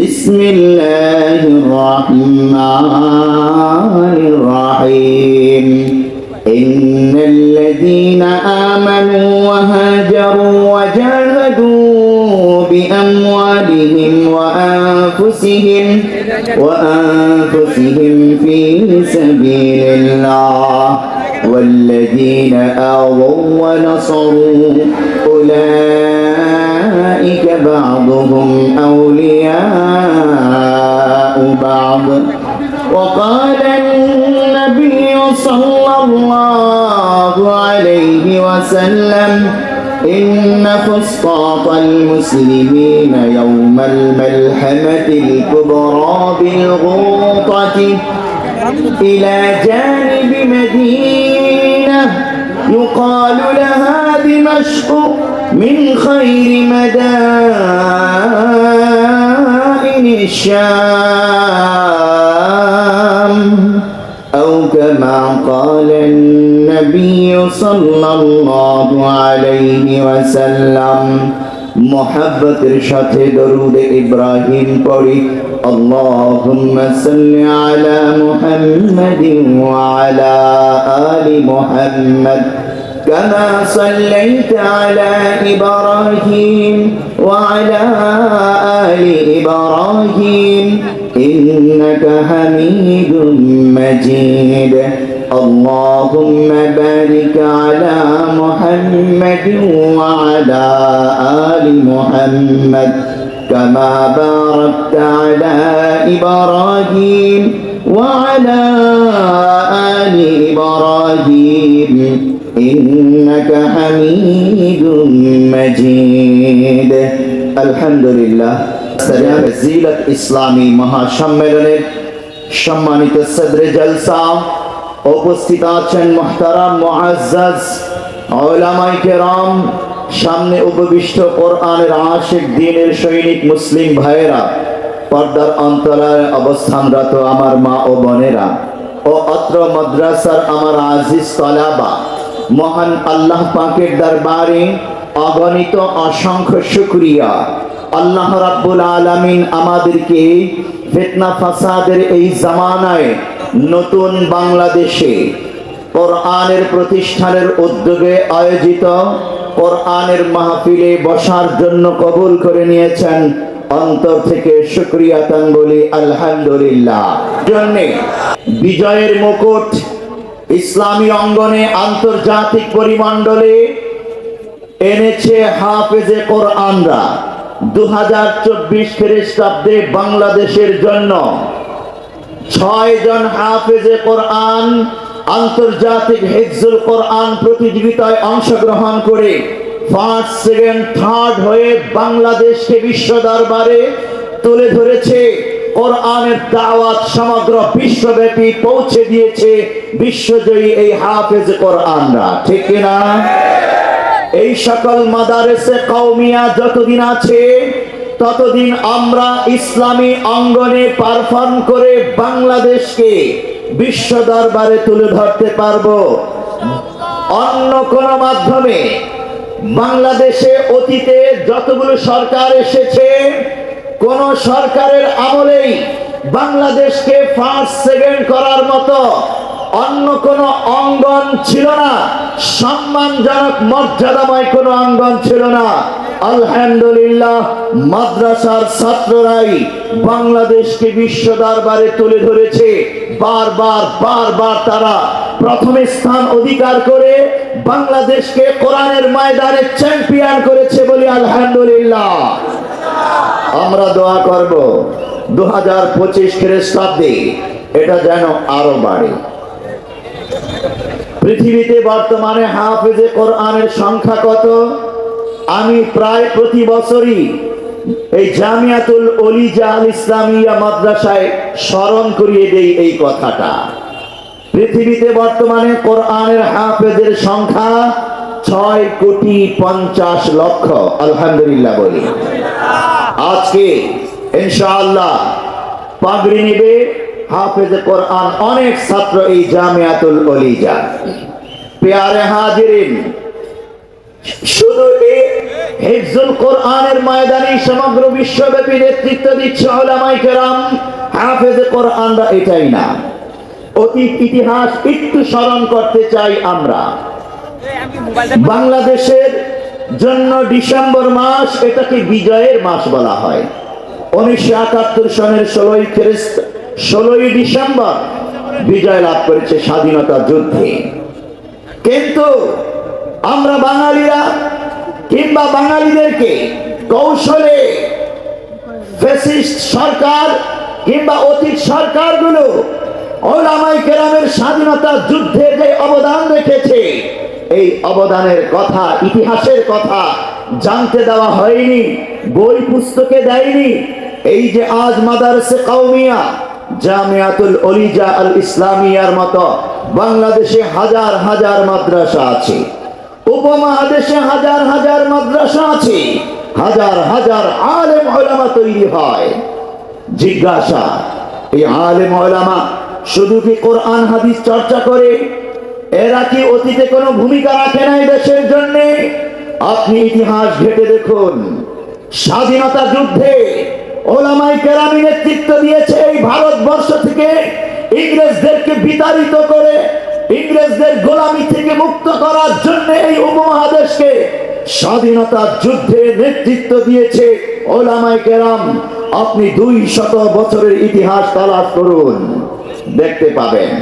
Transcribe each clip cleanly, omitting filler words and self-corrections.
بسم الله الرحمن الرحيم إن الذين آمنوا وهاجروا وجاهدوا بأموالهم وأنفسهم في سبيل الله والذين آووا ونصروا أولئك بعضهم أولياء بعض وقال النبي صلى الله عليه وسلم إن فسطاط المسلمين يوم الملحمة الكبرى بالغوطة إلى جانب مدينة يقال لها دمشق من خير مدائن الشام أو كما قال النبي صلى الله عليه وسلم محبতের সাথে দরুদ ইব্রাহিম পড়ি আল্লাহুম্মা সাল্লি আলা মুহাম্মাদিন ওয়া আলা আলি মুহাম্মাদ কামা সাল্লাইতা আলা ইব্রাহিম ওয়া আলা আলি ইব্রাহিম ইন্নাকা হামিদুম মাজিদ اللهم بارك على محمد وعلى آل محمد كما باركت على إبراهيم وعلى آل إبراهيم إنك حميد مجيد الحمد لله فضيلة ইসলামী মহাসম্মেলনের সম্মানিত সদরে জলসা উপস্থিত আছেন মুহতারাম মুআজ্জাজ উলামায়ে কেরাম, সামনে উপবিষ্ট কোরআনের আশিক দ্বীনের সৈনিক মুসলিম ভাইয়েরা, পর্দার অন্তরালে অবস্থানরত আমার মা ও বোনেরা ও অত্র মাদ্রাসার আমার আজিজ তলাবা, মহান আল্লাহ পাকের দরবারে অগণিত অসংখ্য শুকরিয়া। আল্লাহ রাব্বুল আলামিন আমাদেরকে ফিতনা ফাসাদের এই জামানায় নতুন বাংলাদেশে কোরআনের প্রতিষ্ঠানের উদ্যোগে আয়োজিত কোরআনের মাহফিলে বসার জন্য কবুল করে নিয়েছেন। অন্তর থেকে শুকরিয়া তান বলি আলহামদুলিল্লাহ। জন্যে বিজয়ের মুকুট ইসলামী অঙ্গনে আন্তর্জাতিক পরিমণ্ডলে এনেছে হাফেজে কোরআনরা। 2024 খ্রিস্টাব্দে বাংলাদেশের জন্য 6 জন হাফেজে কোরআন আন্তর্জাতিক হিফজুল কোরআন প্রতিযোগিতায় অংশগ্রহণ করে ফার্স্ট, সেকেন্ড, থার্ড হয়ে বাংলাদেশকে বিশ্ব দরবারে তুলে ধরেছে। কোরআনের দাওয়াত সমগ্র বিশ্বব্যাপী পৌঁছে দিয়েছে বিশ্বজয়ী এই হাফেজ কোরআনরা, ঠিক কিনা? এই সকল মাদারেসে কওমিয়া যতদিন আছে ততদিন আমরা ইসলামী অঙ্গনে পারফর্ম করে বাংলাদেশকে বিশ্ব দরবারে তুলে ধরতে পারবো। অন্য কোন মাধ্যমে বাংলাদেশে অতীতে যতগুলো সরকার এসেছে, কোন সরকারের আমলেই বাংলাদেশকে ফার্স্ট, সেকেন্ড করার মতো অন্য কোন অঙ্গন ছিল না, সম্মানজনক মর্যাদাময় কোন অঙ্গন ছিল না। আলহামদুলিল্লাহ, মাদ্রাসার ছাত্ররাই বাংলাদেশকে বিশ্ব দরবারে তুলে ধরেছে। বারবার তারা প্রথম স্থান অধিকার করে বাংলাদেশকে কোরআনের ময়দানে চ্যাম্পিয়ন করেছে বলি আলহামদুলিল্লাহ। আমরা দোয়া করব 2025 খ্রিস্টাব্দে এটা যেন আরো বাড়ে। পৃথিবীতে বর্তমানে হাফেজে কোরআনের সংখ্যা কত? আমি প্রায় প্রতি বছরই এই জামিয়াতুল ওলিজা আল ইসলামিয়া মাদ্রাসায় স্মরণ করিয়ে দেই এই কথাটা। পৃথিবীতে বর্তমানে কোরআনের হাফেজের সংখ্যা 6,50,00,000। আলহামদুলিল্লাহ বলি। আজকে ইনশাআল্লাহ পাগড়ি নেবে হাফেজ কোরআন অনেক ছাত্র এই জামিয়াতুল ওলিজা। প্যারে হাজিরিন, শুধু এই হিফজুল কোরআনের ময়দানে সমগ্র বিশ্বব্যাপী নেতৃত্ব দিচ্ছে উলামায়ে কেরাম, হাফেজে কোরআনরা এটাই না। অতীত ইতিহাস একটু স্মরণ করতে চাই আমরা। বাংলাদেশের জন্য ডিসেম্বর মাস, এটাকে বিজয়ের মাস বলা হয়। 1971 সনের 16ই ডিসেম্বর বিজয় লাভ করেছে স্বাধীনতা যুদ্ধে। কিন্তু আমরা বাঙালিরা কিংবা বাঙালিদেরকে কৌশলে ফ্যাসিস্ট সরকার কিংবা অতীত সরকারগুলো উলামায়ে কেরামের স্বাধীনতা যুদ্ধে যে অবদান রেখেছে, এই অবদানের কথা, ইতিহাসের কথা জানতে দেওয়া হয়নি, বই পুস্তকে দেয়নি। এই যে আজ মাদারসে কওমিয়া, জামিয়াতুল ওলিজা আল ইসলামিয়ার মতো বাংলাদেশে হাজার হাজার মাদ্রাসা আছে, উপমহাদেশে হাজার হাজার মাদ্রাসা আছে, হাজার হাজার আলেম উলামা তৈরি হয়। জিজ্ঞাসা, এই আলেম উলামা শুধু কি কোরআন হাদিস চর্চা করে? এরা কি অতীতে কোনো ভূমিকা রাখে নাই দেশের জন্য? আপনি ইতিহাস ঘেঁটে দেখুন, স্বাধীনতা যুদ্ধে উলামায়ে কেরাম নেতৃত্ব দিয়েছে এই ভারতবর্ষ থেকে ইংরেজদেরকে বিতাড়িত করে, ইংরেজদের গোলামি থেকে মুক্ত করার জন্য এই উপমহাদেশকে স্বাধীনতা যুদ্ধে নেতৃত্ব দিয়েছে উলামায়ে কেরাম। আপনি 200 বছরের ইতিহাস তালাশ করুন, দেখতে পাবেন।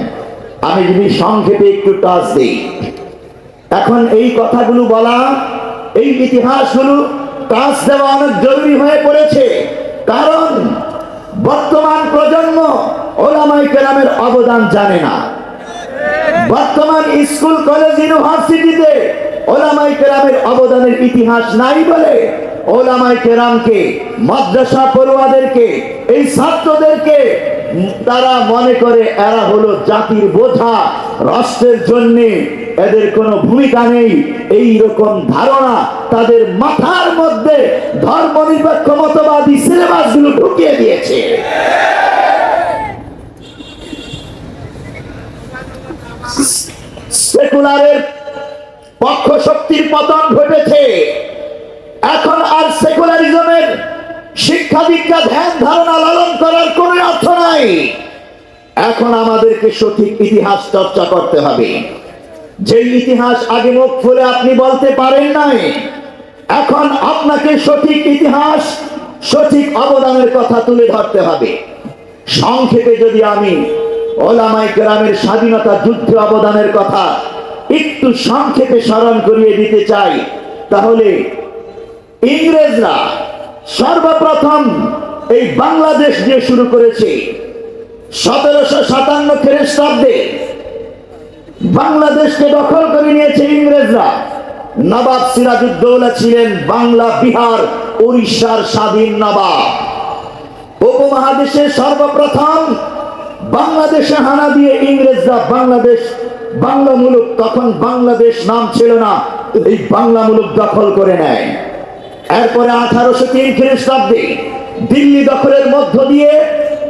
আমি যদি সংক্ষেপে একটু টাচ দিই, এখন এই কথাগুলো বলা, এই ইতিহাসগুলো টাচ দেওয়া অনেক জরুরি হয়ে পড়েছে। কারণ বর্তমান প্রজন্ম উলামায়ে কেরামের অবদান জানে না। বর্তমান স্কুল, কলেজ, ইউনিভার্সিটিতে উলামায়ে কেরামের অবদানের ইতিহাস নাই বলে উলামায়ে কেরামকে, মাদ্রাসা পড়ুয়াদেরকে, এই ছাত্রদেরকে তারা মনে করে এরা হলো জাতির বোঝা, রাষ্ট্রের জন্য এদের কোনো ভূমিকা নেই। এই রকম ধারণা তাদের মাথার মধ্যে ধর্মনিরপেক্ষ মতবাদী সিলেবাসগুলো ঢুকিয়ে দিয়েছে। সেকুলারের পক্ষ শক্তির পতন ঘটেছে। এখন আর সেকুলারিজমের শিক্ষা দীক্ষা, ধ্যান ধারণা লালন করার কোন অর্থ নাই। এখন আমাদেরকে সঠিক ইতিহাস চর্চা করতে হবে। যে ইতিহাস আগে মুখ খুলে আপনি বলতে পারেন নাই, এখন আপনাকে সঠিক ইতিহাস, সঠিক অবদানের কথা তুলে ধরতে হবে। সংক্ষেপে যদি আমি উলামায়ে কেরামের স্বাধীনতা যুদ্ধে অবদানের কথা একটু সংক্ষেপে স্মরণ করিয়ে দিতে চাই, তাহলে ইংরেজরা সর্বপ্রথম এই বাংলাদেশ দিয়ে শুরু করেছে। 1757 খ্রিস্টাব্দে বাংলাদেশকে দখল করে নিয়েছে ইংরেজরা। নবাব সিরাজউদ্দৌলা ছিলেন বাংলা, বিহার, উড়িষ্যার স্বাধীন নবাব। উপমহাদেশে সর্বপ্রথম বাংলাদেশে হানা দিয়ে ইংরেজরা বাংলাদেশ, বাংলা মুলুক, তখন বাংলাদেশ নাম ছিল না, এই বাংলা মুলুক দখল করে নেয়। এরপরে 1803 খ্রিস্টাব্দে দিল্লি দখলের মধ্য দিয়ে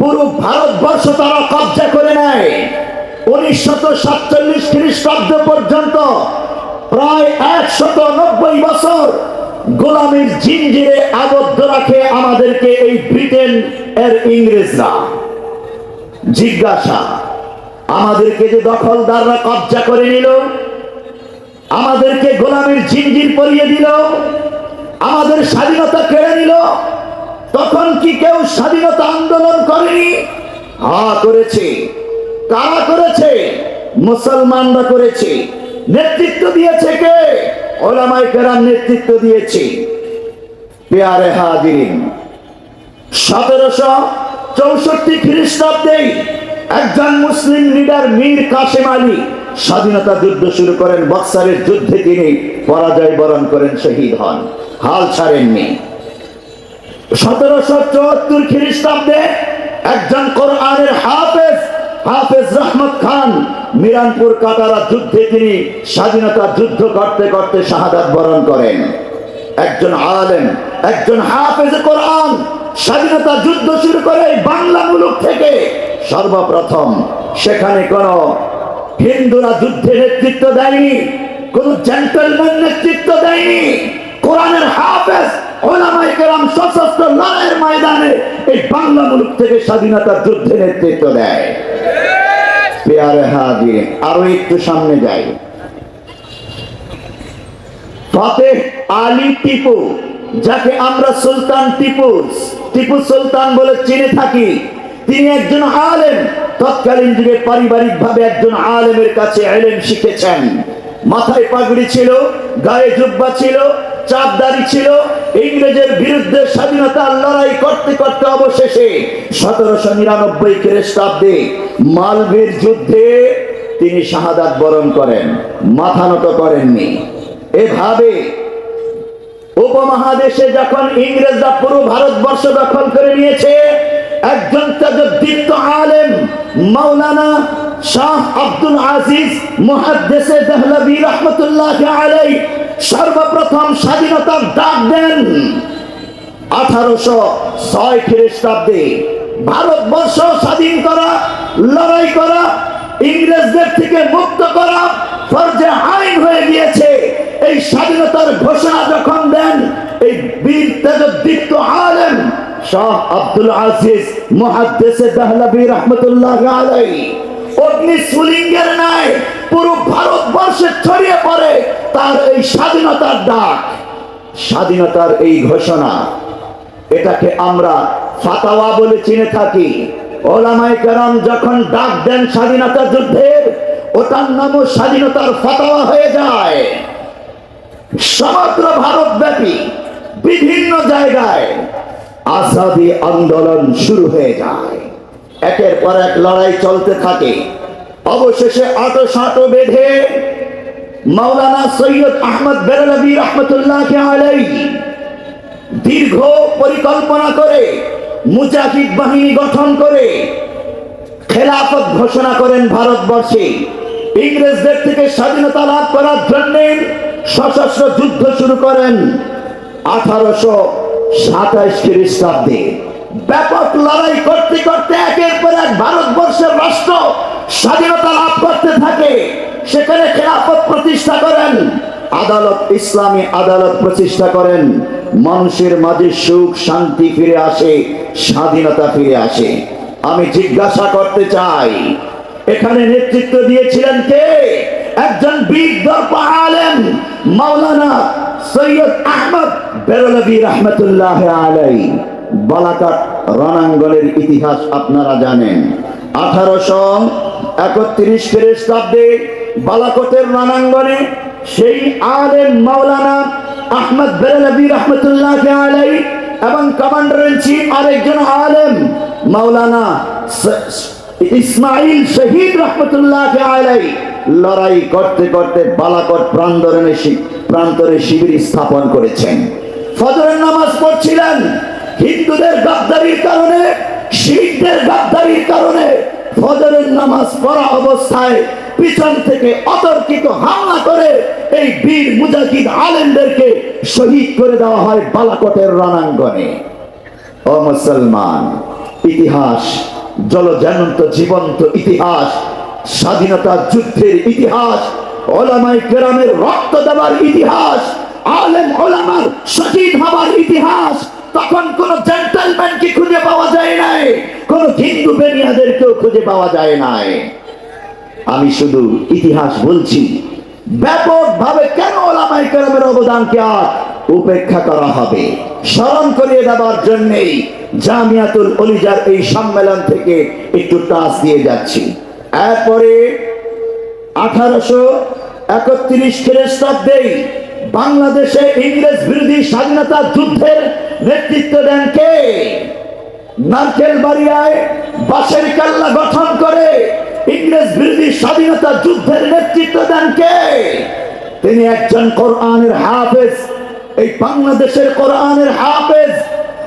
পুরো ভারতবর্ষ তারা কবজা করে নেয়। 1947 খ্রিস্টাব্দ পর্যন্ত প্রায় 190 বছর গোলামীর জিঞ্জিরে আবদ্ধ রাখে আমাদেরকে এই ব্রিটেন এর ইংরেজরা। জিজ্ঞাসা, আমাদেরকে যে দখলদাররা কবজা করে নিল, আমাদেরকে গোলামীর জিঞ্জির পরিয়ে দিল, আমাদের স্বাধীনতা কেড়ে নিল, তখন কি কেউ স্বাধীনতা আন্দোলন করেনি? হ্যাঁ, করেছে। কারা করেছে? মুসলমানরা করেছে। নেতৃত্ব দিয়েছে কে? উলামায়ে কেরাম নেতৃত্ব দিয়েছে। প্যারে হাজিরিন, 1764 খ্রিস্টাব্দে একজন মুসলিম লিডার মীর কাসেম আলী স্বাধীনতা যুদ্ধ শুরু করেন। বক্সারের যুদ্ধে তিনি পরাজয় বরণ করেন, শহীদ হন, হাল ছাড়েননি। 1774 খ্রিস্টাব্দে একজন কোরআনের হাফেজ রহমত খান মিরানপুর কাটারা যুদ্ধে তিনি স্বাধীনতা যুদ্ধ করতে করতে শাহাদাত বরণ করেন। একজন আলেম, একজন হাফেজ কোরআন স্বাধীনতা যুদ্ধ শুরু করে বাংলা মুলুক থেকে সর্বপ্রথম। সেখানে কোন হিন্দুরা যুদ্ধে নেতৃত্ব দেয়নি, কোন জেন্টলম্যান নেতৃত্ব দেয়নি। কোরআনের হাফেজ উলামায়ে কেরাম সশস্ত্র লড়াইয়ের ময়দানে এই বাংলা মুলুক থেকে স্বাধীনতার যুদ্ধে নেতৃত্ব দেয়। পেয়ারে হাজির, আরো একটু সামনে যাই। ফাতেহ আলী টিপু, যাকে আমরা সুলতান টিপু সুলতান বলে চিনে থাকি, তিনি একজন আলেম। তৎকালীন যুগে পারিবারিক ভাবে একজন আলেমের কাছে ইলম শিখেছেন। মাথায় পাগড়ি ছিল, গায়ে জুব্বা ছিল, চাপদারি ছিল। ইংরেজের বিরুদ্ধে স্বাধীনতার লড়াই করতে করতে অবশেষে 1799 খ্রিস্টাব্দে মালভীর যুদ্ধে তিনি শাহাদাত বরণ করেন। মাথা নত করেননি। এভাবে উপমহাদেশে যখন ইংরেজরা পুরো ভারতবর্ষ দখল করে নিয়েছে, একজন তাজউদ্দীপ্ত আলেম মাওলানা শাহ আব্দুল আজিজ মুহাদ্দিসে দেহলভী রাহমাতুল্লাহি আলাইহি সর্বপ্রথম স্বাধীনতার ডাক দেন। 1806 খ্রিস্টাব্দে ভারতবর্ষ স্বাধীন করা, লড়াই করা, ইংরেজদের থেকে মুক্ত করা ফরজে আইন হয়ে গিয়েছে। এই স্বাধীনতার ঘোষণা যখন দেন এই বীর তাজউদ্দীপ্ত আলেম শাহ আব্দুল আজিজ মুহাদ্দিসে দেহলভী রাহমাতুল্লাহি আলাইহি, অগ্নি স্ফুলিঙ্গের ন্যায় পুরো ভারতবর্ষে ছড়িয়ে পড়ে তার এই স্বাধীনতার ডাক, স্বাধীনতার এই ঘোষণা। এটাকে আমরা ফাতাওয়া বলে চিনে থাকি। ওলামায়ে কেরাম যখন ডাক দেন স্বাধীনতা যুদ্ধের, ওটার নামও স্বাধীনতার ফাতাওয়া হয়ে যায়। সমগ্র ভারতব্যাপী বিভিন্ন জায়গায় আজাদী আন্দোলন শুরু হয়ে যায়। একের পর এক লড়াই চলতে থাকে। অবশেষে আঁটো বেঁধে মাওলানা সৈয়দ আহমদ বেরলভী রাহমাতুল্লাহি আলাইহি দীর্ঘ পরিকল্পনা করে মুজাহিদ বাহিনী গঠন করে খেলাফত ঘোষণা করেন ভারতবর্ষে। ইংরেজদের থেকে স্বাধীনতা লাভ করার জন্য সশস্ত্র যুদ্ধ শুরু করেন। 1827 খ্রিস্টাব্দে ব্যাপক লড়াই করতে করতে একের পর এক ভারতবর্ষের রাষ্ট্র স্বাধীনতা লাভ করতে থাকে। সেখানে খেলাফত প্রতিষ্ঠা করেন, আদালত, ইসলামী আদালত প্রতিষ্ঠা করেন। মানুষের মাঝে সুখ শান্তি ফিরে আসে, স্বাধীনতা ফিরে আসে। আমি জিজ্ঞাসা করতে চাই, এখানে নেতৃত্ব দিয়েছিলেন কে? একজন বিদর্ভ আলেম মাওলানা সৈয়দ আহমদ বেরলভী রাহমাতুল্লাহি আলাইহি। বালাকট রণাঙ্গনের ইতিহাস আপনারা জানেন। 1831 খ্রিস্টাব্দে বালাকটের রণাঙ্গনে সেই আলেম মাওলানা আহমদ বেরলভী রাহমাতুল্লাহি আলাইহি এবং কমান্ডার ইন চিফ আরেকজন আলেম মাওলানা ইসমাইল শহীদ রাহমাতুল্লাহি আলাইহি লড়াই করতে করতে বালাকট প্রান্তরে শিবির স্থাপন করেছেন। ফজরের নামাজ পড়ছিলেন। হিন্দুদের গাদ্দারির কারণে, শিখদের গাদ্দারির কারণে ফজরের নামাজ পড়া অবস্থায় পিছন থেকে অতর্কিত হামলা করে এই বীর মুজাহিদ আলেমদেরকে শহীদ করে দেওয়া হয় বালাকটের রণাঙ্গনে। ও মুসলমান, ইতিহাস জলজ্যান্ত জীবন্ত ইতিহাস, স্বাধীনতা যুদ্ধের ইতিহাস, ওলামায়ে কেরামের রক্ত দেওয়ার ইতিহাস, আলেম ওলামার শহীদ হওয়ার ইতিহাস। তখন কোন জেন্টলম্যানকে খুঁজে পাওয়া যায় নাই, কোন হিন্দু বেনিয়াদেরকেও খুঁজে পাওয়া যায় নাই। আমি শুধু ইতিহাস বলছি। ব্যাপকভাবে কেন ওলামায়ে কেরামের অবদানকে আর উপেক্ষা করা হবে? স্মরণ করিয়ে দেওয়ার জন্যই জামিয়াতুল উলিজার এই সম্মেলন থেকে একটু টাচ দিয়ে যাচ্ছি। এরপরে 1831 খ্রিস্টাব্দে বাংলাদেশে ইংরেজ বিরোধী স্বাধীনতা যুদ্ধের নেতৃত্ব দেন কে? নারকেলবাড়িয়ায় বাঁশের কেল্লা গঠন করে ইংরেজ বিরোধী স্বাধীনতা যুদ্ধের নেতৃত্ব দেন কে? তিনি একজন কোরআনের হাফেজ। এই বাংলাদেশের কোরআনের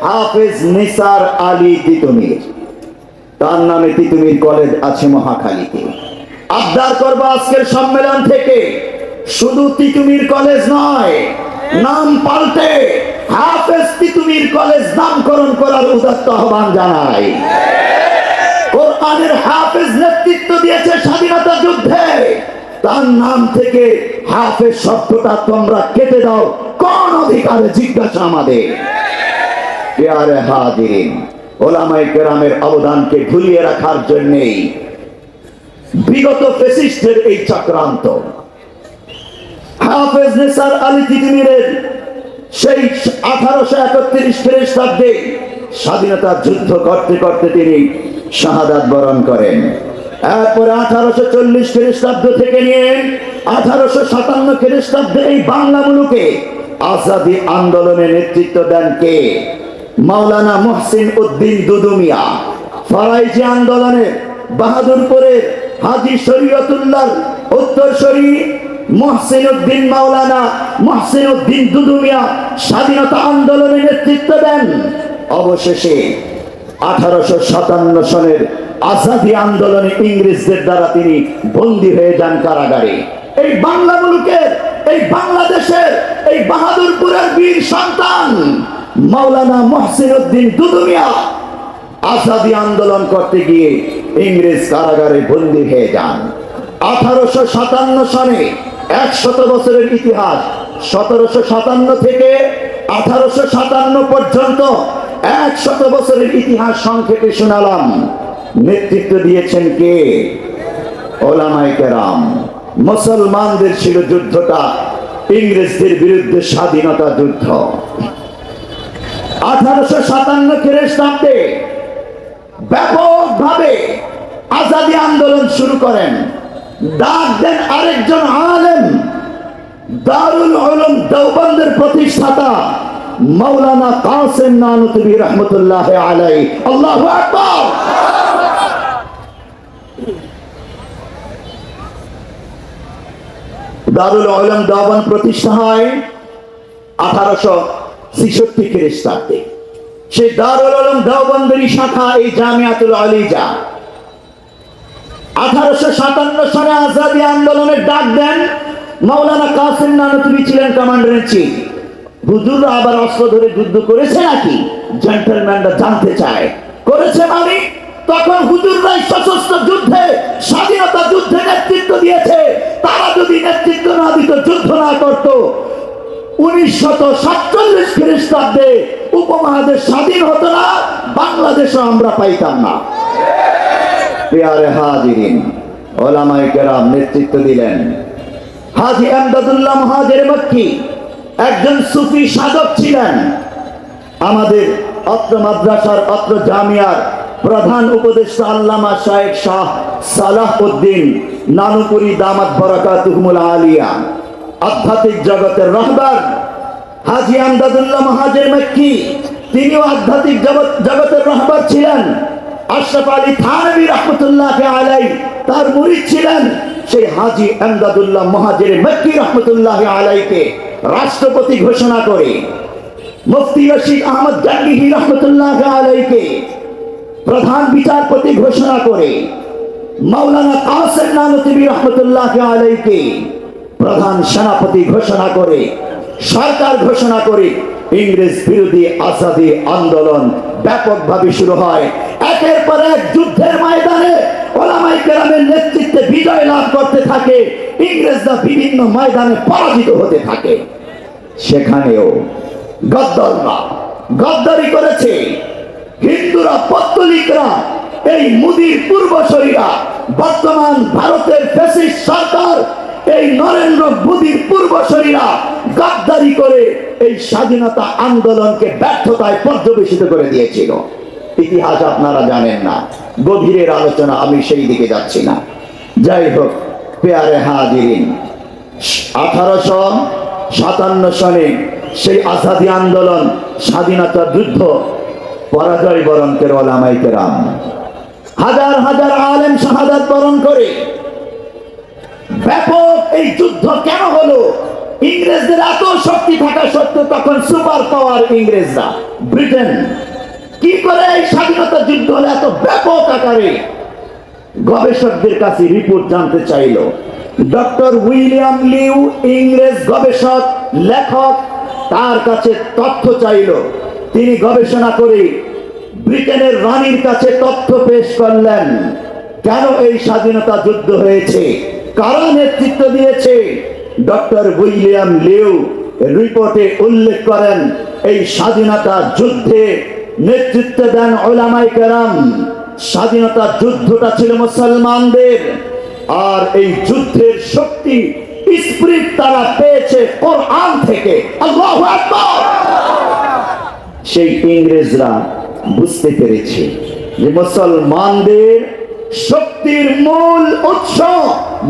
হাফেজ নিসার আলী তিতুমির। তার নামে তিতুমির কলেজ আছে মহাখালীতে। আবদার করবো আজকের সম্মেলন থেকে শুধু তিতুমির কলেজ নয়, নাম পাল্টে হাফেজ তিতুমির কলেজ নামকরণ করার উদাত্ত আহ্বান জানাই। কোরআনের হাফেজ নেতৃত্ব দিয়েছে স্বাধীনতা যুদ্ধে। তার নাম থেকে হাফেজ শব্দটা তোমরা কেটে দাও। কোন অধিকারে জিজ্ঞাসা আমাদের? প্যারে হাজিরিন, ওলামায়ে কেরামের অবদানকে ভুলিয়ে রাখার জন্যই বিগত ফ্যাসিস্টের এই চক্রান্ত। হাফেজ নিসার আলী তিতুমীরের সেই 1831 খ্রিস্টাব্দে স্বাধীনতা যুদ্ধ করতে করতে তিনি শাহাদাত বরণ করেন। এরপরে 1840 খ্রিস্টাব্দ থেকে নিয়ে 1857 খ্রিস্টাব্দে এই বাংলা মুলুকে আজাদী আন্দোলনে নেতৃত্ব দেন কে? মাওলানা মুহসিন উদ্দিন দুদুমিয়া। ফরাইজি আন্দোলনে বাহাদুরপুরের হাজী শরীয়তুল্লাহ উত্তরসূরি মুহসিন উদ্দিন মাওলানা মুহসিন উদ্দিন দুদুমিয়া স্বাধীনতা আন্দোলনে নেতৃত্ব দেন। অবশেষে 1857 সনের আজাদী আন্দোলনে ইংরেজদের দ্বারা তিনি বন্দী হয়ে যান কারাগারে। এই বাংলা মুলুকের, এই বাংলাদেশের, এই বাহাদুরপুরের বীর সন্তান মাওলানা মুহসিন উদ্দিন দুদুমিয়া আজাদী আন্দোলন করতে গিয়ে ইংরেজ কারাগারে বন্দী হয়ে যান। 1857 সনে 100 বছরের ইতিহাস, 1757 থেকে 1857 পর্যন্ত 100 বছরের ইতিহাস সংক্ষেপে শোনালাম। নেতৃত্ব দিয়েছেন কে? ওলামায়ে কেরাম। মুসলমানদের ছিল যুদ্ধটা ইংরেজদের বিরুদ্ধে স্বাধীনতা যুদ্ধ। 1857 খ্রিস্টাব্দে ব্যাপকভাবে আজাদী আন্দোলন শুরু করেন। ডাক দেন আরেকজন আলেম, দারুল উলুম দেওবন্দের প্রতিষ্ঠাতা মাওলানা কাসেম নানুতুবি রহমতুল্লাহ আলাইহি। আল্লাহু আকবার। দারুল উলুম দেওবন্দ প্রতিষ্ঠা হয় 1866 খ্রিস্টাব্দে। সেই দারুল উলুম দেওবন্দেরই শাখা এই জামিয়াতুল আলিজা। 1857 সালে আজাদী আন্দোলনের ডাক দেন মাওলানা কাসেম নানুতুবি, ছিলেন কমান্ডার ইন চিফ। হুজুররা আবার অস্ত্র ধরে যুদ্ধ করেছে নাকি? জেন্টলম্যানরা জানতে চায়। করেছে মানে? তখন হুজুররাই সশস্ত্র যুদ্ধে, স্বাধীনতা যুদ্ধে নেতৃত্ব দিয়েছে। তারা যদি নেতৃত্ব না দিত, যুদ্ধ না করত, 1947 খ্রিস্টাব্দে উপমহাদেশ স্বাধীন হতো না, বাংলাদেশও আমরা পাইতাম না। প্যারে হাজিরিন, ওলামায়ে কেরাম নেতৃত্ব দিলেন। হাজী আমদাদুল্লাহ মুহাজির মক্কি একজন সুফি সাধক ছিলেন। আমাদের অত্র মাদ্রাসার, অত্র জামিয়ার প্রধান উপদেষ্টা আল্লামা শায়েখ শাহ সালাহ উদ্দিন নানুপুরি দামাত বারাকাতুহুমুল আলিয়া, আধ্যাত্মিক জগতের রাহবার হাজী আমদাদুল্লাহ মুহাজির মক্কি, তিনিও আধ্যাত্মিক জগতের রাহবার ছিলেন। আশরাফ আলী থানভী রহমতুল্লাহ আলাইহি তার মুরিদ ছিলেন। সেই হাজী আমদাদুল্লাহ মুহাজির মক্কি রহমতুল্লাহ আলাইহিকে রাষ্ট্রপতি ঘোষণা করে, মুফতি রশিদ আহমদ গাঙ্গীহি রহমতুল্লাহ আলাইহিকে প্রধান বিচারপতি ঘোষণা করে, মাওলানা কাসেম নানুতুবি রহমতুল্লাহ আলাইহিকে প্রধান সেনাপতি ঘোষণা করে, সরকার ঘোষণা করে ইংরেজ বিরোধী আজাদী আন্দোলন ব্যাপকভাবে শুরু হয়। একের পর এক যুদ্ধের ময়দানে ওলামায়ে কেরামের নেতৃত্বে বিজয় লাভ করতে থাকে, ইংরেজরা বিভিন্ন ময়দানে পরাজিত হতে থাকে। সেখানেও গদ্দাররা গদ্দারি করেছে। হিন্দুরা, পত্তলিকরা, এই মুদির পূর্বসূরীরা, বর্তমান ভারতের ফ্যাসিস্ট সরকার, এই নরেন্দ্র মোদীর পূর্বসূরীরা গদ্দারি করে এই স্বাধীনতা আন্দোলনকে ব্যর্থতায় পর্যবেসিত করে দিয়েছিল। ইতিহাস আপনারা জানেন না, গভীরের আলোচনা আমি সেই দিকে যাচ্ছি না। যাই হোক, প্যারে হাজিরিন, 1857 সনে সেই আজাদী আন্দোলন, স্বাধীনতা যুদ্ধ পরাজয় বরণ করে ওলামায়ে কেরাম, হাজার হাজার আলেম শাহাদাত বরণ করে। ব্যাপক এই যুদ্ধ কেন হলো? ইংরেজদের এত শক্তি থাকা সত্ত্বেও তখন সুপার পাওয়ার ইংরেজরা, ব্রিটেন, কি করে এই স্বাধীনতা যুদ্ধ হলো এত ব্যাপক আকারে? গবেষকদের কাছে রিপোর্ট জানতে চাইল। ডক্টর উইলিয়াম লিউ, ইংরেজ গবেষক, লেখক, তার কাছে তথ্য চাইল। তিনি গবেষণা করে ব্রিটেনের রানীর কাছে তথ্য পেশ করলেন, কেন এই স্বাধীনতা যুদ্ধ হয়েছে, কারা নেতৃত্ব দিয়েছে? ডক্টর উইলিয়াম লিউ রিপোর্টে উল্লেখ করেন, এই স্বাধীনতা যুদ্ধে নেতৃত্ব দেন উলামায়ে কেরাম। স্বাধীনতা যুদ্ধটা ছিল মুসলমানদের, আর এই যুদ্ধের শক্তি স্পিরিট তারা পেয়েছে কোরআন থেকে। আল্লাহু আকবার। সেই ইংরেজরা বুঝতে পেরেছে যে মুসলমানদের শক্তির মূল উৎস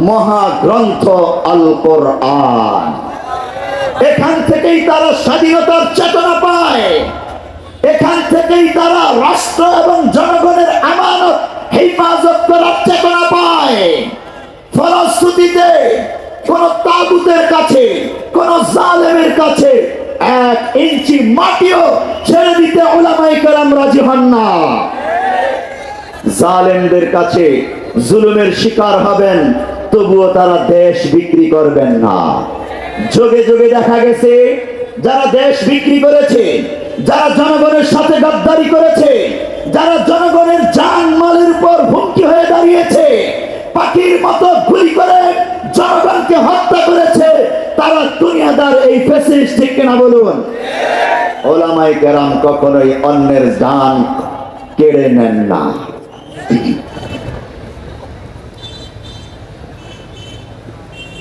মহাগ্রন্থ আল কোরআন। এখান থেকেই তারা স্বাধীনতার চেতনা পায়, এখান থেকেই তারা রাষ্ট্র এবং জনগণের আমানত হেফাজত করার চেতনা পায়। ফলশ্রুতিতে কোন তাগুতের কাছে, কোন জালেমের কাছে 1 ইঞ্চি মাটিও ছেড়ে দিতে উলামায়ে কেরাম রাজি হন না। জালেমদের কাছে জুলুমের শিকার হবেন, তবুও তারা দেশ বিক্রি করবেন না। যোগে যোগে দেখা গেছে যারা দেশ বিক্রি করেছে, যারা জনগণের সাথে গাদ্দারি করেছে, যারা জনগণের জান মালের উপর হুমকি হয়ে দাঁড়িয়েছে, পাখির মতো গুলি করে জনগণকে হত্যা করেছে, তারা দুনিয়াদার এই ফ্যাসিস্ট, ঠিক কিনা বলুন? উলামায়ে কেরাম কখনোই অন্যের জান কেড়ে নেন না।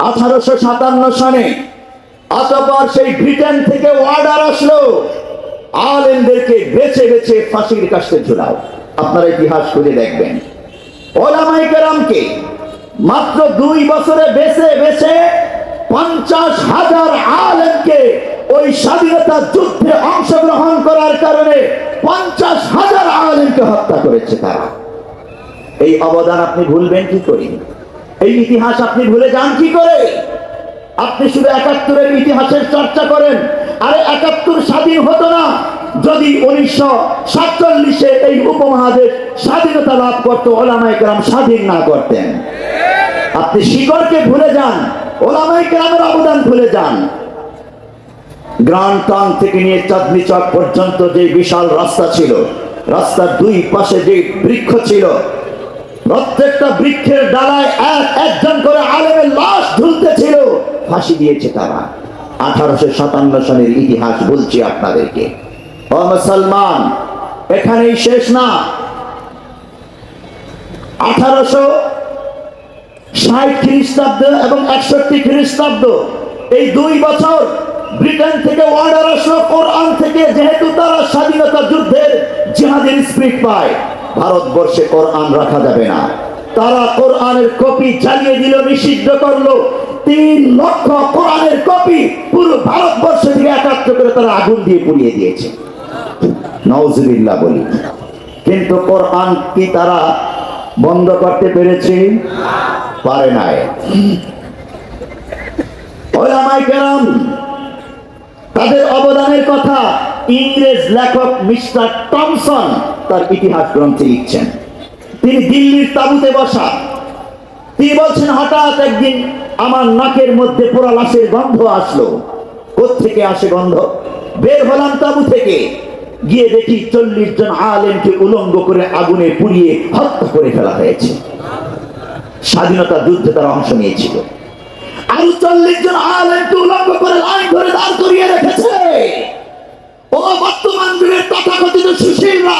1857 সনে অতঃপর সেই ব্রিটেন থেকে অর্ডার আসলো, আলেমদেরকে বেছে বেছে ফাঁসির কাস্টে ঝুলাও। আপনারা ইতিহাস খুঁজে দেখবেন, উলামায়ে কেরামকে মাত্র 2 বছরে বেছে বেছে 50,000 আলেমকে ওই স্বাধীনতা যুদ্ধে অংশগ্রহণ করার কারণে 50,000 আলেমকে হত্যা করেছে তারা। এই অবদান আপনি ভুলবেন কি করে? এই ইতিহাস আপনি ভুলে যান কি করে? আপনি শুধু 71-এর ইতিহাসের চর্চা করেন। আরে 71 স্বাধীন হতো না যদি 1947-এ এই উপমহাদেশ স্বাধীনতা লাভ করত, উলামায়ে কেরাম স্বাধীন না করতেন। আপনি শিকড়কে ভুলে যান, উলামায়ে কেরামের অবদান ভুলে যান। গ্র্যান্ড টাউন থেকে নিয়ে চাঁদনী চক পর্যন্ত যে বিশাল রাস্তা ছিল, রাস্তার 2 পাশে যে বৃক্ষ ছিল, প্রত্যেকটা বৃক্ষের ডালায় একজন করে আলেমের লাশ ঝুলতেছিল, ফাঁসি দিয়েছে তারা। 1857 সনের ইতিহাস বলছি আপনাদেরকে। ও মুসলমান, এখানেই শেষ না। 1860 খ্রিস্টাব্দ এবং 61 খ্রিস্টাব্দ, এই 2 বছর ব্রিটেন থেকে অর্ডার আসলো কোরআন থেকে, যেহেতু তারা স্বাধীনতা যুদ্ধের জিহাদের স্পিরিট পায়, ভারতবর্ষে কোরআন রাখা যাবে না। তারা কোরআনের কপি জ্বালিয়ে দিল, নিষিদ্ধ করলো। 3 লক্ষ কোরআনের কপি পুরো ভারতবর্ষ থেকে একাত্র করে তারা আগুন দিয়ে পুড়িয়ে দিয়েছে। নাউজুবিল্লাহ বলি। কিন্তু কোরআন কি তারা বন্ধ করতে পেরেছে? পারে নাই। উলামায়ে কেরাম তাদের অবদানের কথা ইংরেজ লেখক মিস্টার টমসন তার ইতিহাস গ্রন্থে লিখছেন। তিনি দিল্লির তাঁবুতে বসা, তিনি বলছেন, হঠাৎ একদিন আমার নাকের মধ্যে পোড়া লাশের গন্ধ আসলো। কোত্থেকে আসে গন্ধ? বের হলাম তাঁবু থেকে, গিয়ে দেখি 40 জন আলেমকে উলঙ্গ করে আগুনে পুড়িয়ে হত্যা করে ফেলা হয়েছে। স্বাধীনতা যুদ্ধে তারা অংশ নিয়েছিল। আর 40 জন আলেমকে উলঙ্গ করে লাইন ধরে দাঁড় করিয়ে রেখেছে। ও বর্তমান যুগের তথাকথিত সুশীলরা,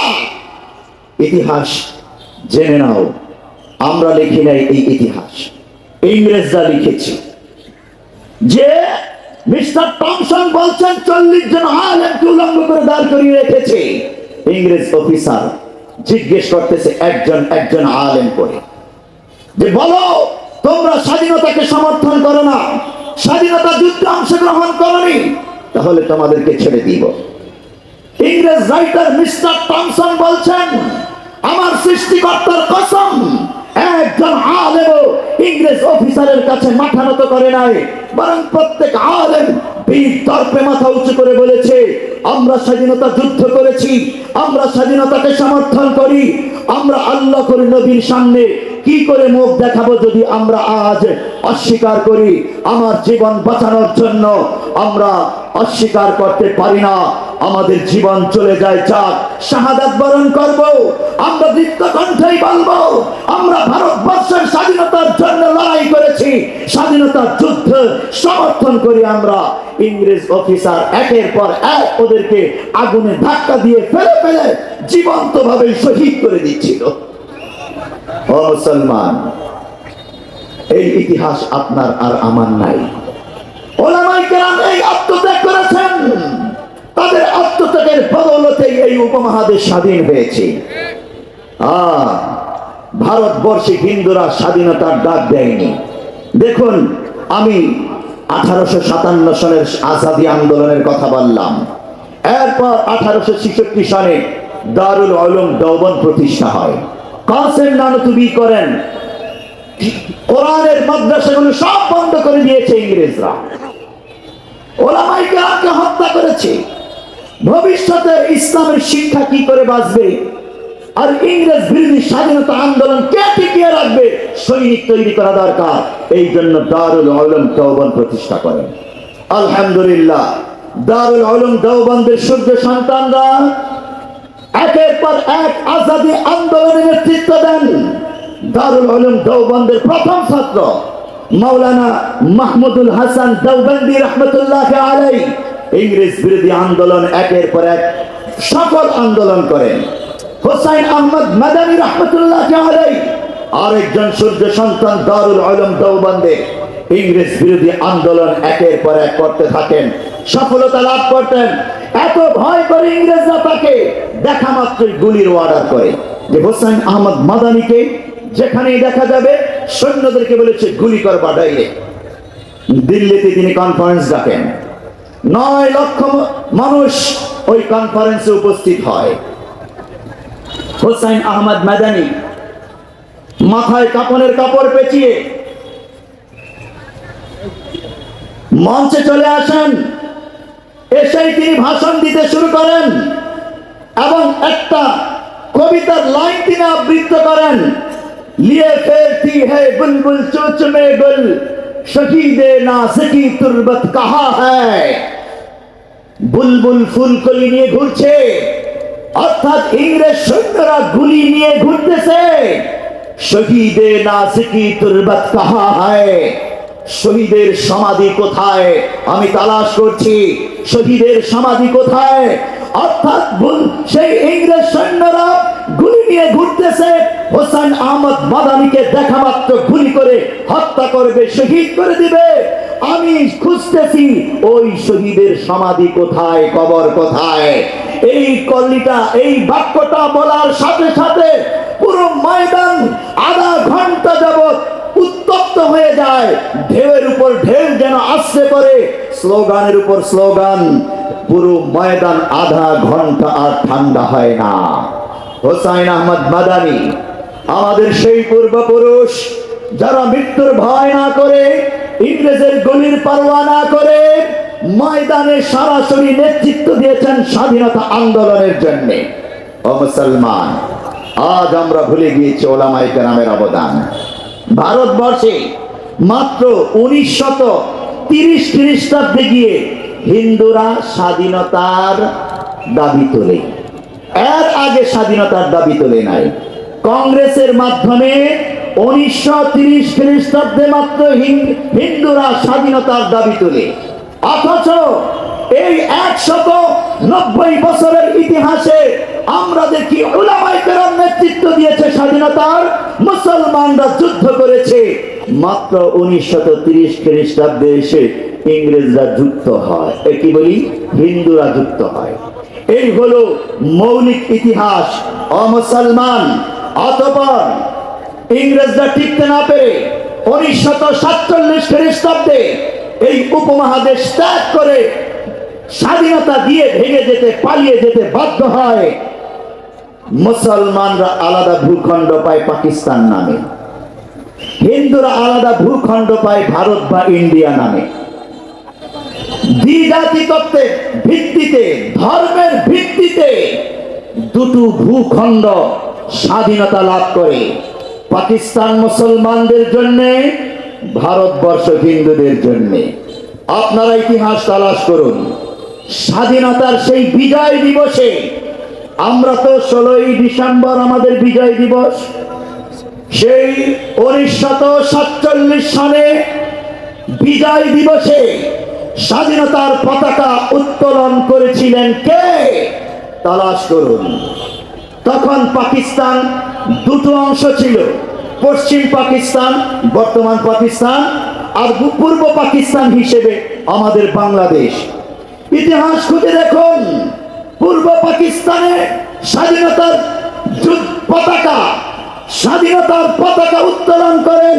ইতিহাস জেনে নাও, আমরা লিখি নাই এই ইতিহাস, ইংরেজরা লিখেছে। যে মিস্টার টমসন বলছেন 40 জন আলেমকে উলঙ্গ করে দাঁড় করিয়ে রেখেছে, ইংরেজ অফিসার জিজ্ঞেস করতেছে একজন একজন আলেম করে, যে বলো তোমরা স্বাধীনতাকে সমর্থন করো না, স্বাধীনতা যুদ্ধে অংশগ্রহণ করনি, তাহলে তোমাদেরকে ছেড়ে দিব। ইংরেজ রাইটার মিস্টার টমসন বলছেন, আমার সৃষ্টিকর্তার কসম, একজন আলেমও ইংরেজ অফিসারের কাছে মাথা নত করে নাই, বরং প্রত্যেক আলেম বীর দর্পে মাথা উঁচু করে বলেছে, আমরা স্বাধীনতা যুদ্ধ করেছি, আমরা স্বাধীনতাকে সমর্থন করি, আমরা আল্লাহ করে নবীর সামনে কি করে মুখ দেখাবো যদি আমরা আজ অস্বীকার করি? আমার জীবন বাঁচানোর জন্য আমরা অস্বীকার করতে পারি না। আমাদের জীবন চলে যায় যাক, শাহাদাত বরণ করব, আমরা দীপ্ত কণ্ঠেই বলবো আমরা ভারতবর্ষের স্বাধীনতার জন্য লড়াই করেছি, স্বাধীনতার যুদ্ধ সমর্থন করি আমরা। ইংরেজ অফিসার একের পর এক ওদেরকে আগুনে ধাক্কা দিয়ে ফেলে ফেলে জীবন্ত ভাবে শহীদ করে দিচ্ছিল। ও মুসলমান, এই ইতিহাস আপনার আর আমার নাই। ওলামায়ে কেরাম এই আত্মত্যাগ করেছেন, তাদের আত্মত্যাগের বদৌলতেই এই উপমহাদেশ স্বাধীন হয়েছে। ভারতবর্ষে হিন্দুরা স্বাধীনতার ডাক দেয়নি। দেখুন, আমি 1857 সনের আজাদী আন্দোলনের কথা বললাম। এরপর 1866 সনে দারুল উলুম দেওবন্দ প্রতিষ্ঠা হয়। কাসেম নানতুবি করেন, কোরআনের মাদ্রাসাগুলো সব বন্ধ করে দিয়েছে ইংরেজরা, ওলামায়ে কেরামকে হত্যা করেছে। ভবিষ্যতে ইসলামের শিক্ষা কি করে বাঁচবে? আর ইংরেজ বিরোধী স্বাধীনতা আন্দোলন কে টিকিয়ে রাখবে? সৈনিক তৈরি করা দরকার। এই জন্য দারুল উলুম দেওবন্দ প্রতিষ্ঠা করেন। আলহামদুলিল্লাহ, দারুল উলুম দেওবন্দের সূর্য সন্তানরা একের পর এক আজাদী আন্দোলনের নেতৃত্ব দেন। দারুল উলুম দেওবন্দের প্রথম ছাত্র মাওলানা মাহমুদুল হাসান দেওবন্দি রহমতুল্লাহ আলাইহি ইংরেজ বিরোধী আন্দোলন একের পর এক সফল আন্দোলন করেন। হুসাইন আহমদ মাদানী রহমতুল্লাহ আলাইহি আরেকজন সূর্য সন্তান দারুল উলুম দেওবন্দে ইংরেজ বিরোধী আন্দোলন একের পর এক করতে থাকেন, সফলতা লাভ করতেন। এত ভয় করে ইংরেজরা তাকে দেখা মাত্রই গুলির অর্ডার করে, যে হুসাইন আহমদ মাদানীকে যেখানেই দেখা যাবে সৈন্যদেরকে বলেছে গুলি করবা ডাইরেক্ট। দিল্লিতে তিনি কনফারেন্স ডাকেন, 9 লক্ষ মানুষ ওই কনফারেন্সে উপস্থিত হয়। হুসাইন আহমদ মাদানী মাথায় কাপনের কাপড় পেঁচিয়ে মঞ্চে চলে আসেন। এসেই তিনি ভাষণ দিতে শুরু করেন এবং একটা কবিতার লাইন তিনি আবৃত্তি করেন, লিয়ে ফেরতি है बुलबुल चोच में गुल शहीदे नाज़िकी तुर्बत कहा है। বুলবুল ফুলকলি নিয়ে ঘুরছে, অর্থাৎ ইংরেজ সৈন্যরা গুলি নিয়ে ঘুরতেছে। শহীদে নাজিকি তুরবত কাহা হয়, শহীদের সমাধি কোথায় আমি তালাশ করছি, শহীদের সমাধি কোথায়? অর্থাৎ সেই ইংরেজ সৈন্যরা গুলি নিয়ে ঘুরতেছে, হুসাইন আহমদ মাদানীকে দেখা মাত্র গুলি করে হত্যা করবে, শহীদ করে দিবে। আমি খুঁজতেছি ওই শহীদের সমাধি কোথায়, কবর কোথায়। এই কলিটা, এই বাক্যটা বলার সাথে সাথে পুরো ময়দান আধা ঘন্টা যাবত উত্তপ্ত হয়ে যায়। ঢেউয়ের উপর ঢেউ যেন আসতে পারে, স্লোগানের উপর স্লোগান, পুরো ময়দান আধা ঘন্টা আর ঠান্ডা হয় না। হুসাইন আহমদ মাদানী আমাদের সেই পূর্বপুরুষ যারা মৃত্যুর ভয় না করে, ইংরেজের গুলির পারোয়া না করে ময়দানে সরাসরি নেতৃত্ব দিয়েছেন স্বাধীনতা আন্দোলনের জন্য। ও মুসলমান, আজ আমরা ভুলে গিয়েছি ওলামায়ে কেরামের অবদান। ভারতবর্ষে মাত্র 1930 খ্রিস্টাব্দে গিয়ে হিন্দুরা স্বাধীনতার দাবি তোলে, এর আগে স্বাধীনতার দাবি তোলে নাই। কংগ্রেসের মাধ্যমে 1930 খ্রিস্টাব্দে মাত্র হিন্দুরা স্বাধীনতার দাবি তোলে। অথচ এই 190 বছরের ইতিহাসে আমরা দেখি উলামায়ে কেরাম নেতৃত্ব দিয়েছে স্বাধীনতার, মুসলমানরা যুদ্ধ করেছে। মাত্র 1930 খ্রিস্টাব্দে এসে ইংরেজরা যুক্ত হয়, কি বলি, হিন্দুরা যুক্ত হয়। এই হলো মৌলিক ইতিহাস। অমুসলমান, অতঃপর ইংরেজরা টিকতে না পেরে 1947 খ্রিস্টাব্দে এই উপমহাদেশ ত্যাগ করে স্বাধীনতা দিয়ে ভেঙে যেতে, পালিয়ে যেতে বাধ্য হয়। মুসলমানরা আলাদা ভূখণ্ড পায় পাকিস্তান নামে, হিন্দুরা আলাদা ভূখণ্ড পায় ভারত বা ইন্ডিয়া নামে। দ্বিজাতি তত্ত্বের ভিত্তিতে, ধর্মের ভিত্তিতে দুটো ভূখণ্ড স্বাধীনতা লাভ করে। পাকিস্তান মুসলমানদের জন্য, ভারতবর্ষ হিন্দুদের জন্য। আপনারা ইতিহাস তালাশ করুন, স্বাধীনতার সেই বিজয় দিবসে, আমরা তো 16ই ডিসেম্বর আমাদের বিজয় দিবস, সেই 1947 সালে বিজয় দিবসে স্বাধীনতার পতাকা উত্তোলন করেছিলেন কে? তালাশ করুন। তখন পাকিস্তান দুটো অংশ ছিল, পশ্চিম পাকিস্তান বর্তমান পাকিস্তান, আর পূর্ব পাকিস্তান হিসেবে আমাদের বাংলাদেশ। ইতিহাস খুঁজে দেখুন, পূর্ব পাকিস্তানে স্বাধীনতার স্বাধীনতার পতাকা উত্তোলন করেন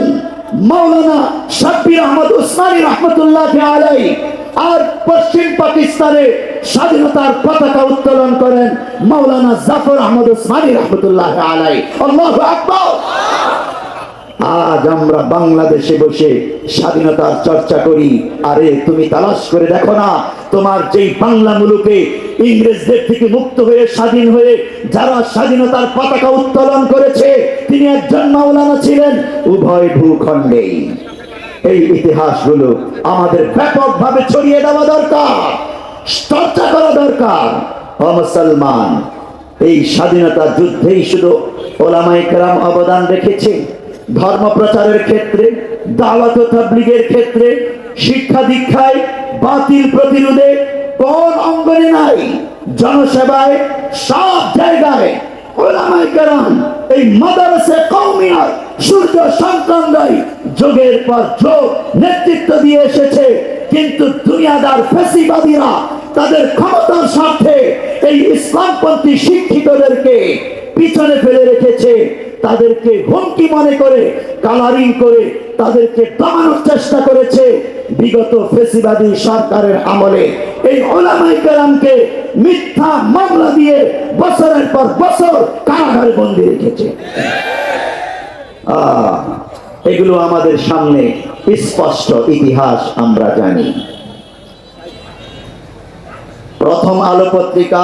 মাওলানা শাব্বির আহমদ উসমানী রহমতুল্লাহ আলাইহি, আর পশ্চিম পাকিস্তানে স্বাধীনতার পতাকা উত্তোলন করেন মাওলানা জাফর আহমদ উসমানী রহমতুল্লাহ আলাইহি। আল্লাহু আকবার। আজ আমরা বাংলাদেশে বসে স্বাধীনতার চর্চা করি। আরে তুমি তালাশ করে দেখো না, তোমার যেই বাংলা মুলুকে ইংরেজদের থেকে মুক্ত হয়ে স্বাধীন হয়ে যারা স্বাধীনতার পতাকা উত্তোলন করেছে, তিনি একজন মাওলানা ছিলেন উভয় ভূখণ্ডেই। এই ইতিহাসগুলো আমাদের ব্যাপকভাবে ছড়িয়ে দেওয়া দরকার, চর্চা করা দরকার। ও মুসলমান, এই স্বাধীনতা যুদ্ধেই শুধু ওলামায়ে কেরাম অবদান রেখেছে? ধর্ম প্রচারের ক্ষেত্রে, দাওয়াত ও তাবলীগের ক্ষেত্রে, শিক্ষা দীক্ষায়, বাতিল প্রতিরোধে কোন অঙ্গনে নাই? জনসেবায়, সব জায়গায় ওলামায়ে কেরাম এই মাদ্রাসা কওমিয়ার সূর্য সন্তানরাই যুগের পর যুগ নেতৃত্ব দিয়ে এসেছে। কিন্তু দুনিয়াদার ফ্যাসিবাদীরা তাদের ক্ষমতার স্বার্থে এই ইসলামপন্থী শিক্ষিতদেরকে পিছনে ফেলে রেখেছে। তাদেরকে হুমকি মনে করে কালারিং করে তাদেরকে দমানোর চেষ্টা করেছে। বিগত ফ্যাসিবাদী সরকারের আমলে এই উলামায়ে কেরামকে মিথ্যা মামলা দিয়ে বছরের পর বছর কারাগারে বন্দী রেখেছে। এগুলো আমাদের সামনে স্পষ্ট ইতিহাস আমরা জানি। প্রথম আলো পত্রিকা,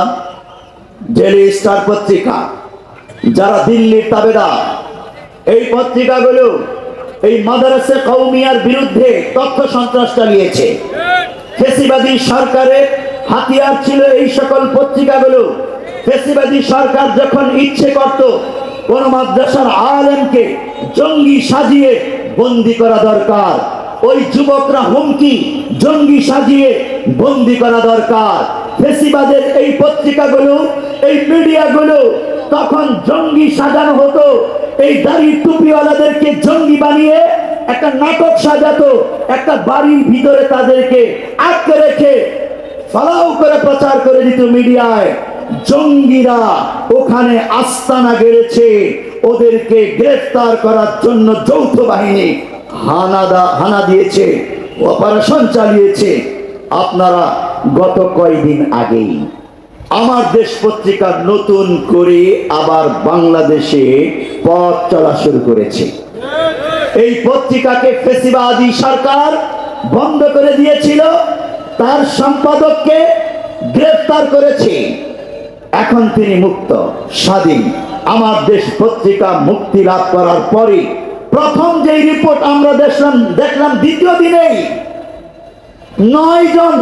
ডেইলি স্টার পত্রিকা, যারা দিল্লির তাবেদার, এই পত্রিকাগুলো এই মাদ্রাসা কওমিয়ার বিরুদ্ধে তথ্য সন্ত্রাস চালিয়েছে। ফ্যাসিবাদী সরকারের হাতিয়ার ছিল এই সকল পত্রিকাগুলো। ফ্যাসিবাদী সরকার যখন ইচ্ছে করত কোন মাদ্রাসার আলেমকে জঙ্গি সাজিয়ে বন্দী করা দরকার, ওই যুবকরা হুমকি জঙ্গি সাজিয়ে বন্দী করা দরকার। ফ্যাসিবাদের এই পত্রিকাগুলো, এই মিডিয়াগুলো তখন জঙ্গি সাজানো হতো। এই দাড়ি টুপিওয়ালাদেরকে জঙ্গি বানিয়ে একটা নাটক সাজাতো, একটা বাড়ির ভিতরে তাদেরকে আটকে রেখে ফালাও করে প্রচার করে দিত মিডিয়ায়। জঙ্গিরা ওখানে আস্তানা গেড়েছে, ওদেরকে গ্রেফতার করার জন্য যৌথ বাহিনী হানা দিয়েছে, অপারেশন চালিয়েছে। আপনারা গত কয়েকদিন আগেই আমার দেশ পত্রিকা নতুন করে আবার বাংলাদেশে পথ চলা শুরু করেছে। এই পত্রিকাকে ফ্যাসিবাদী সরকার বন্ধ করে দিয়েছিল, তার সম্পাদককে গ্রেফতার করেছে। এখন তিনি মুক্ত, স্বাধীন। আমার দেশ পত্রিকা মুক্তি লাভ করার পরে প্রথম যে রিপোর্ট আমরা দেখলাম দ্বিতীয় দিনেই 9 জন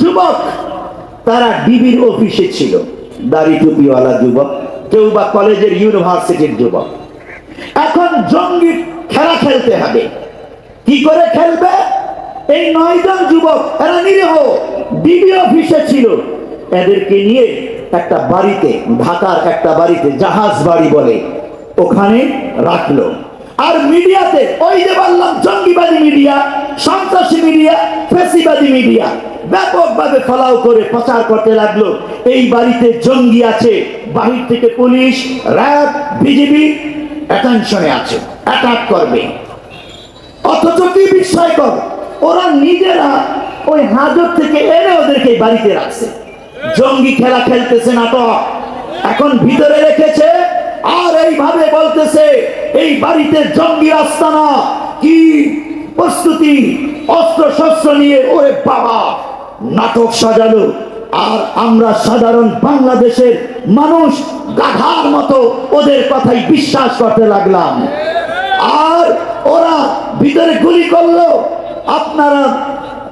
যুবক, তারা ডিবির অফিসে ছিল, দাড়ি টুপিওয়ালা যুবক, কেউ বা কলেজের ইউনিভার্সিটির যুবক। এখন জঙ্গি খেলা খেলতে হবে। কি করে খেলবে? এই 9 জন যুবক, এরা নিরীহ, ডিবি অফিসে ছিল, এদেরকে নিয়ে একটা বাড়িতে, ঢাকার একটা বাড়িতে, জাহাজ বাড়ি বলে, ওখানে রাখলো। আর মিডিয়াতে ওই যে বললাম জঙ্গিবাদী মিডিয়া, সন্ত্রাসী মিডিয়া, ফ্যাসিবাদী মিডিয়া ব্যাপকভাবে ফলাও করে প্রচার করতে লাগলো এই বাড়িতে জঙ্গি আছে, বাহির থেকে পুলিশ, র্যাব, বিজিবি অ্যাটেনশনে আছে, অ্যাটাক করবে। অথচ কি বিস্ময়কর, ওরা নিজেরা ওই হাজত থেকে এনে ওদেরকে বাড়িতে রাখছে। জঙ্গি খেলা খেলতেছে, নাটক এখন ভিতরে রেখেছে, আর এইভাবে বলতেছে এই বাড়িতে জঙ্গি আস্তানা, কি প্রস্তুতি, অস্ত্র শস্ত্র নিয়ে। ওরে বাবা, নাটক সাজালো। আর আমরা সাধারণ বাংলাদেশের মানুষ গাধার মতো ওদের কথাই বিশ্বাস করতে লাগলাম। আর ওরা ভিতরে গুলি করলো। আপনারা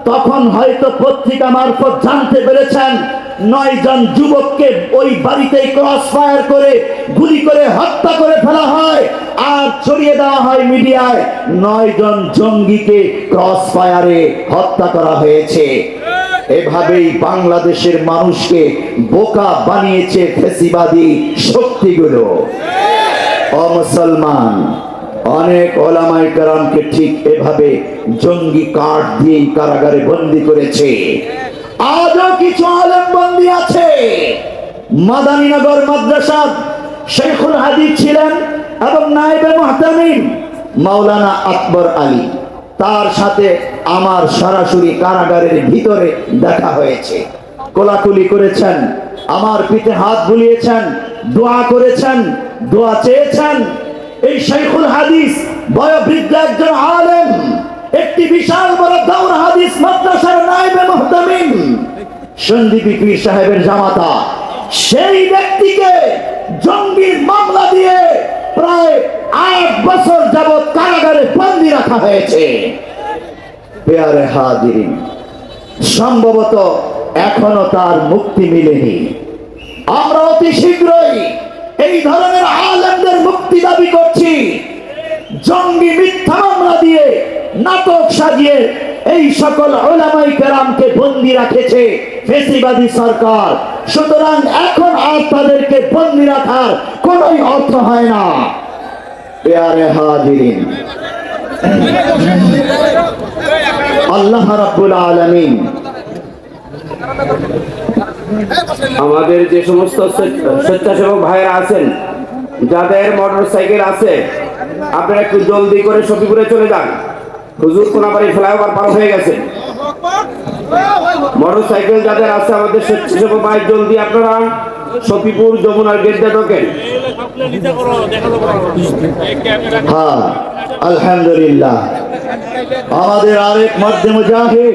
তখন হয়তো পত্রিকা মারফত জানতে পেরেছেন 9 জন যুবককে ওই বাড়িতেই ক্রস ফায়ার করে গুলি করে হত্যা করে ফেলা হয়, আর ছড়িয়ে দেওয়া হয় মিডিয়ায় 9 জন জঙ্গিকে ক্রস ফায়ারে হত্যা করা হয়েছে। এভাবেই বাংলাদেশের মানুষকে বোকা বানিয়েছে ফ্যাসিবাদী শক্তিগুলো। ও মুসলমান, অনেক ওলামায়ে কেরামকে ঠিক এভাবে জঙ্গি কার্ড দিয়ে কারাগারে বন্দী করেছে। আজও কিছু আলেম বন্দী আছে। মাদানীনগর মাদ্রাসা শেখুল হাদিস ছিলেন এবং নায়েবে মুহতামিম মাওলানা আকবর আলী, তার সাথে আমার সরাসরি কারাগারের ভিতরে দেখা হয়েছে। কোলাকুলি করেছেন, আমার পিঠে হাত বুলিয়েছেন, দোয়া করেছেন, দোয়া চেয়েছেন। এই শেখুল হাদিস বয়োবৃদ্ধ একজন আলেম, একটি বিশাল বড় দাওরা হাদিস মাদ্রাসার নায়েবে মুহতামিম, সন্দীপী পীর সাহেবের জামাতা, সেই ব্যক্তিকে জঙ্গির মামলা দিয়ে প্রায় 8 বছর যাবৎ কারাগারে বন্দী রাখা হয়েছে। পেয়ারে হাজিরিন, সম্ভবত এখনো তার মুক্তি মিলেনি। আমরা অতি শীঘ্রই এই ধরনের আলেমদের মুক্তি দাবি করছি। জঙ্গি মিথ্যা মামলা দিয়ে নাটক সাজিয়ে এই সকল উলামায়ে কেরামকে বন্দী রাখেছে ফ্যাসিবাদী সরকার। সুতরাং এখন আর তাদেরকে বন্দী রাখার কোনো অর্থ হয় না। পেয়ারে হাজিরিন, আল্লাহ রাব্বুল আলামিন আমাদের যে সমস্ত স্বেচ্ছাসেবক ভাইয়েরা আছেন, যাদের মোটরসাইকেল আছে, আপনারা একটু জলদি করে সফিপুরে চলে যান। হুজুর কোনাবাড়ি ফ্লাইওভার পার হয়ে গেছে। মোটরসাইকেল যাদের আছে আমাদের স্বেচ্ছাসেবক ভাই, জলদি আপনারা সফিপুর যমুনার গেটে ঢোকেন। হ্যাঁ, আলহামদুলিল্লাহ, আমাদের আরেক মধ্যে মুজাহিদ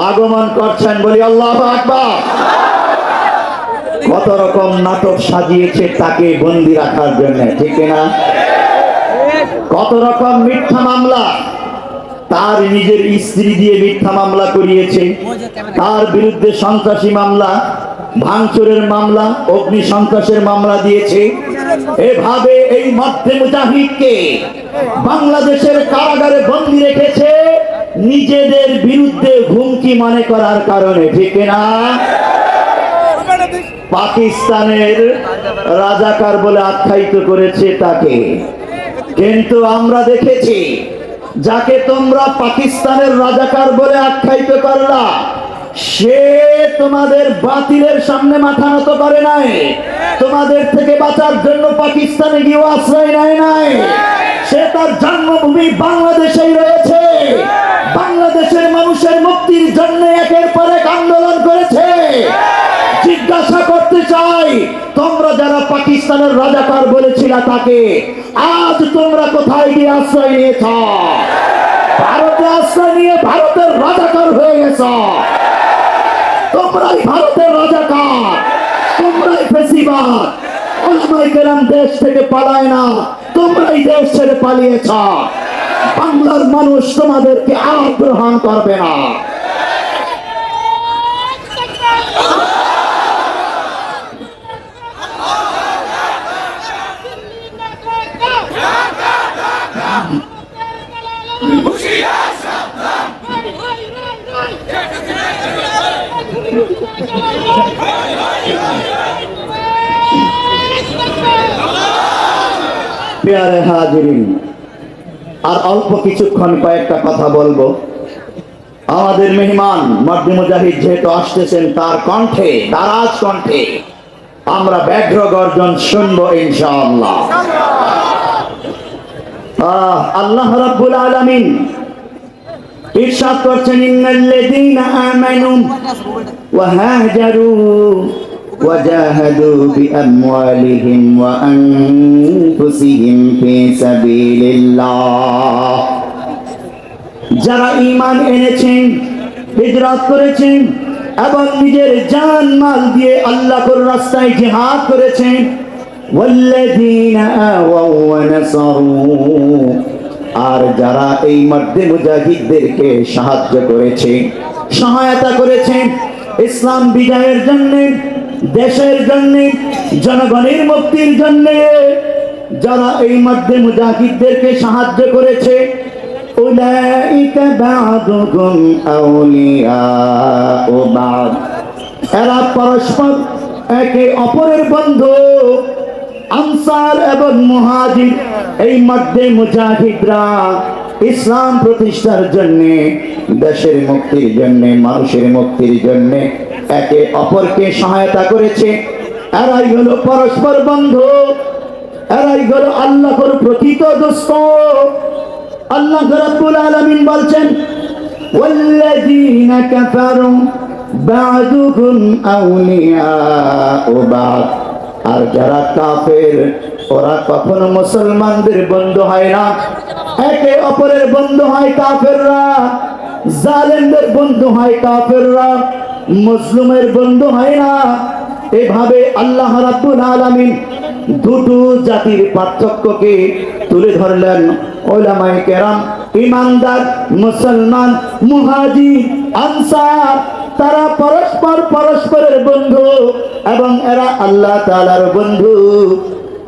আগমন করছেন, বলি আল্লাহু আকবার। কত রকম নাটক সাজিয়েছে তাকে বন্দী রাখার জন্য, ঠিক না? কত রকম মিথ্যা মামলা, তার নিজের স্ত্রী দিয়ে মিথ্যা মামলা করিয়েছে, তার বিরুদ্ধে সন্ত্রাসী মামলা, ভাঙচুরের মামলা, অগ্নি সন্ত্রাসের মামলা দিয়েছে। এভাবে এই মধ্যে মুজাহিদকে বাংলাদেশের কারাগারে বন্দী রেখেছে নিজেদের বিরুদ্ধে হুমকি মনে করার কারণে, ঠিক না? পাকিস্তানের রাজাকার বলে আখ্যায়িত করেছে তাকে। কিন্তু আমরা দেখেছি, যাকে তোমরা পাকিস্তানের রাজাকার বলে আখ্যায়িত করলা, সে তোমাদের বাতিলের সামনে মাথা নত করে নাই। তোমাদের থেকে বাঁচার জন্য পাকিস্তানে গিয়ে আশ্রয় নেয় নাই। সে তার জন্মভূমি বাংলাদেশেই রয়েছে। বাংলাদেশের মানুষের মুক্তির জন্য একের পর এক আন্দোলন করেছে। জিজ্ঞাসা করতে চাই, তোমরা যারা পাকিস্তানের রাজাকার বলেছিল তাকে, আজ তোমরা কোথায় গিয়ে আশ্রয় নিয়েছ? ভারতে আশ্রয় নিয়ে ভারতের রাজাকার হয়ে গেছ। তোমরাই ভারতের রাজাকার, তোমরাই ফ্যাসিবাদ। উলামায়ে কেরাম দেশ থেকে পালায় না, তোমরাই দেশ ছেড়ে পালিয়েছ। বাংলার মানুষ তোমাদেরকে আর গ্রহণ করবে না। পেয়ারে হাজিরিন, আর অল্প কিছুক্ষণ কয়েকটা কথা বলবো। আমাদের মেহমান মধ্যে মুজাহিদ যেহেতু আসতেছেন, তার কণ্ঠে, দারাজ কণ্ঠে আমরা ব্যাঘ্র গর্জন শুনবো ইনশাআল্লাহ। আল্লাহ রাব্বুল আলামিন ইরশাদ করছেন, ইন্নাল্লাযীনা আমানু ওয়া হাজারু ওয়া জাহাদু বিআমওয়ালিহিম ওয়া আনফুসিহিম ফি সাবিলিল্লাহ। যারা ঈমান এনেছেন, হিজরত করেছেন এবং নিজের জান মাল দিয়ে আল্লাহর রাস্তায় জিহাদ করেছেন, ওয়াল্লাযীনা আওয়াউ ওয়া নাসারু আর যারা এই মধ্যে মুজাহিদদেরকে সাহায্য করেছে, সহায়তা করেছে ইসলাম বিজয়ের জন্য, দেশের জন্য, জনগণের মুক্তির জন্য, যারা এই মধ্যে মুজাহিদদেরকে সাহায্য করেছে, উলাইকা বা'দুহুম আউলিয়াউ বা'দ, এরা পরস্পর একে অপরের বন্ধু। আনসার এবং মুহাজির, এই মধ্যে মুজাহিদরা ইসলাম প্রতিষ্ঠার জন্য, দেশের মুক্তির জন্য, মানুষের মুক্তির জন্য একে অপরকে সহায়তা করেছে। এরাই হলো পরস্পর বন্ধু, এরাই হলো আল্লাহর প্রকৃত দোস্ত। আল্লাহ রাব্বুল আলামিন বলছেন, ওয়াল্লাযীনা কাফারু বা'দুহুম আউলিয়াউ বা'দ, আর যারা কাফের ওরা কখনো মুসলমানদের বন্ধু হয় না, একে অপরের বন্ধু হয় কাফেররা, জালেমদের বন্ধু হয় কাফেররা, মুসলিমের বন্ধু হয় না। এভাবে আল্লাহ রাব্বুল আলামিন দুটো জাতির পার্থক্যকে তুলে ধরলেন। উলামায়ে কেরাম, ইমানদার মুসলমান, মুহাজির, আনসার, তারা পরস্পরের বন্ধু এবং এরা আল্লাহ তাআলার বন্ধু।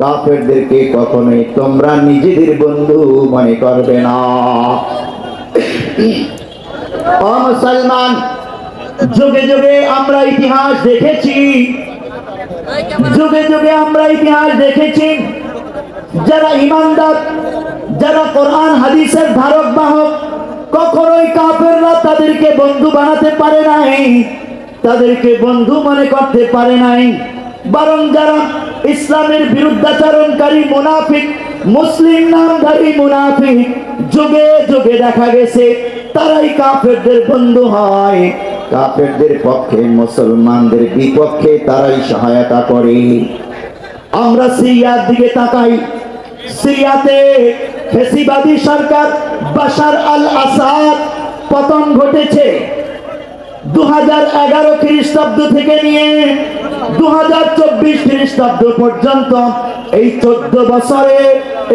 কাফেরদেরকে কখনোই তোমরা নিজেদের বন্ধু মনে করবে না। ও মুসলমান, যুগে যুগে আমরা ইতিহাস দেখেছি, যুগে যুগে আমরা ইতিহাস দেখেছি, যারা ইমানদার, যারা কোরআন হাদিসের ধারক বাহক, কখনোই কাফেররা তাদেরকে বন্ধু বানাতে পারে নাই, তাদেরকে বন্ধু মনে করতে পারে নাই। বরং যারা ইসলামের বিরুদ্ধাচরণকারী মুনাফিক, মুসলিম নামধারী মুনাফিক, যুগে যুগে দেখা গেছে তারাই কাফেরদের বন্ধু হয়। কাফেরদের পক্ষে, মুসলমানদের বিপক্ষে তারাই সহায়তা করে। আমরা সিরিয়ার দিকে তাকাই, সিরিয়াতে ফ্যাসিবাদী সরকার বাশার আল আসাদ পতন ঘটেছে। 2011 খ্রিস্টাব্দ থেকে নিয়ে 2024 খ্রিস্টাব্দ পর্যন্ত এই 14 বছরে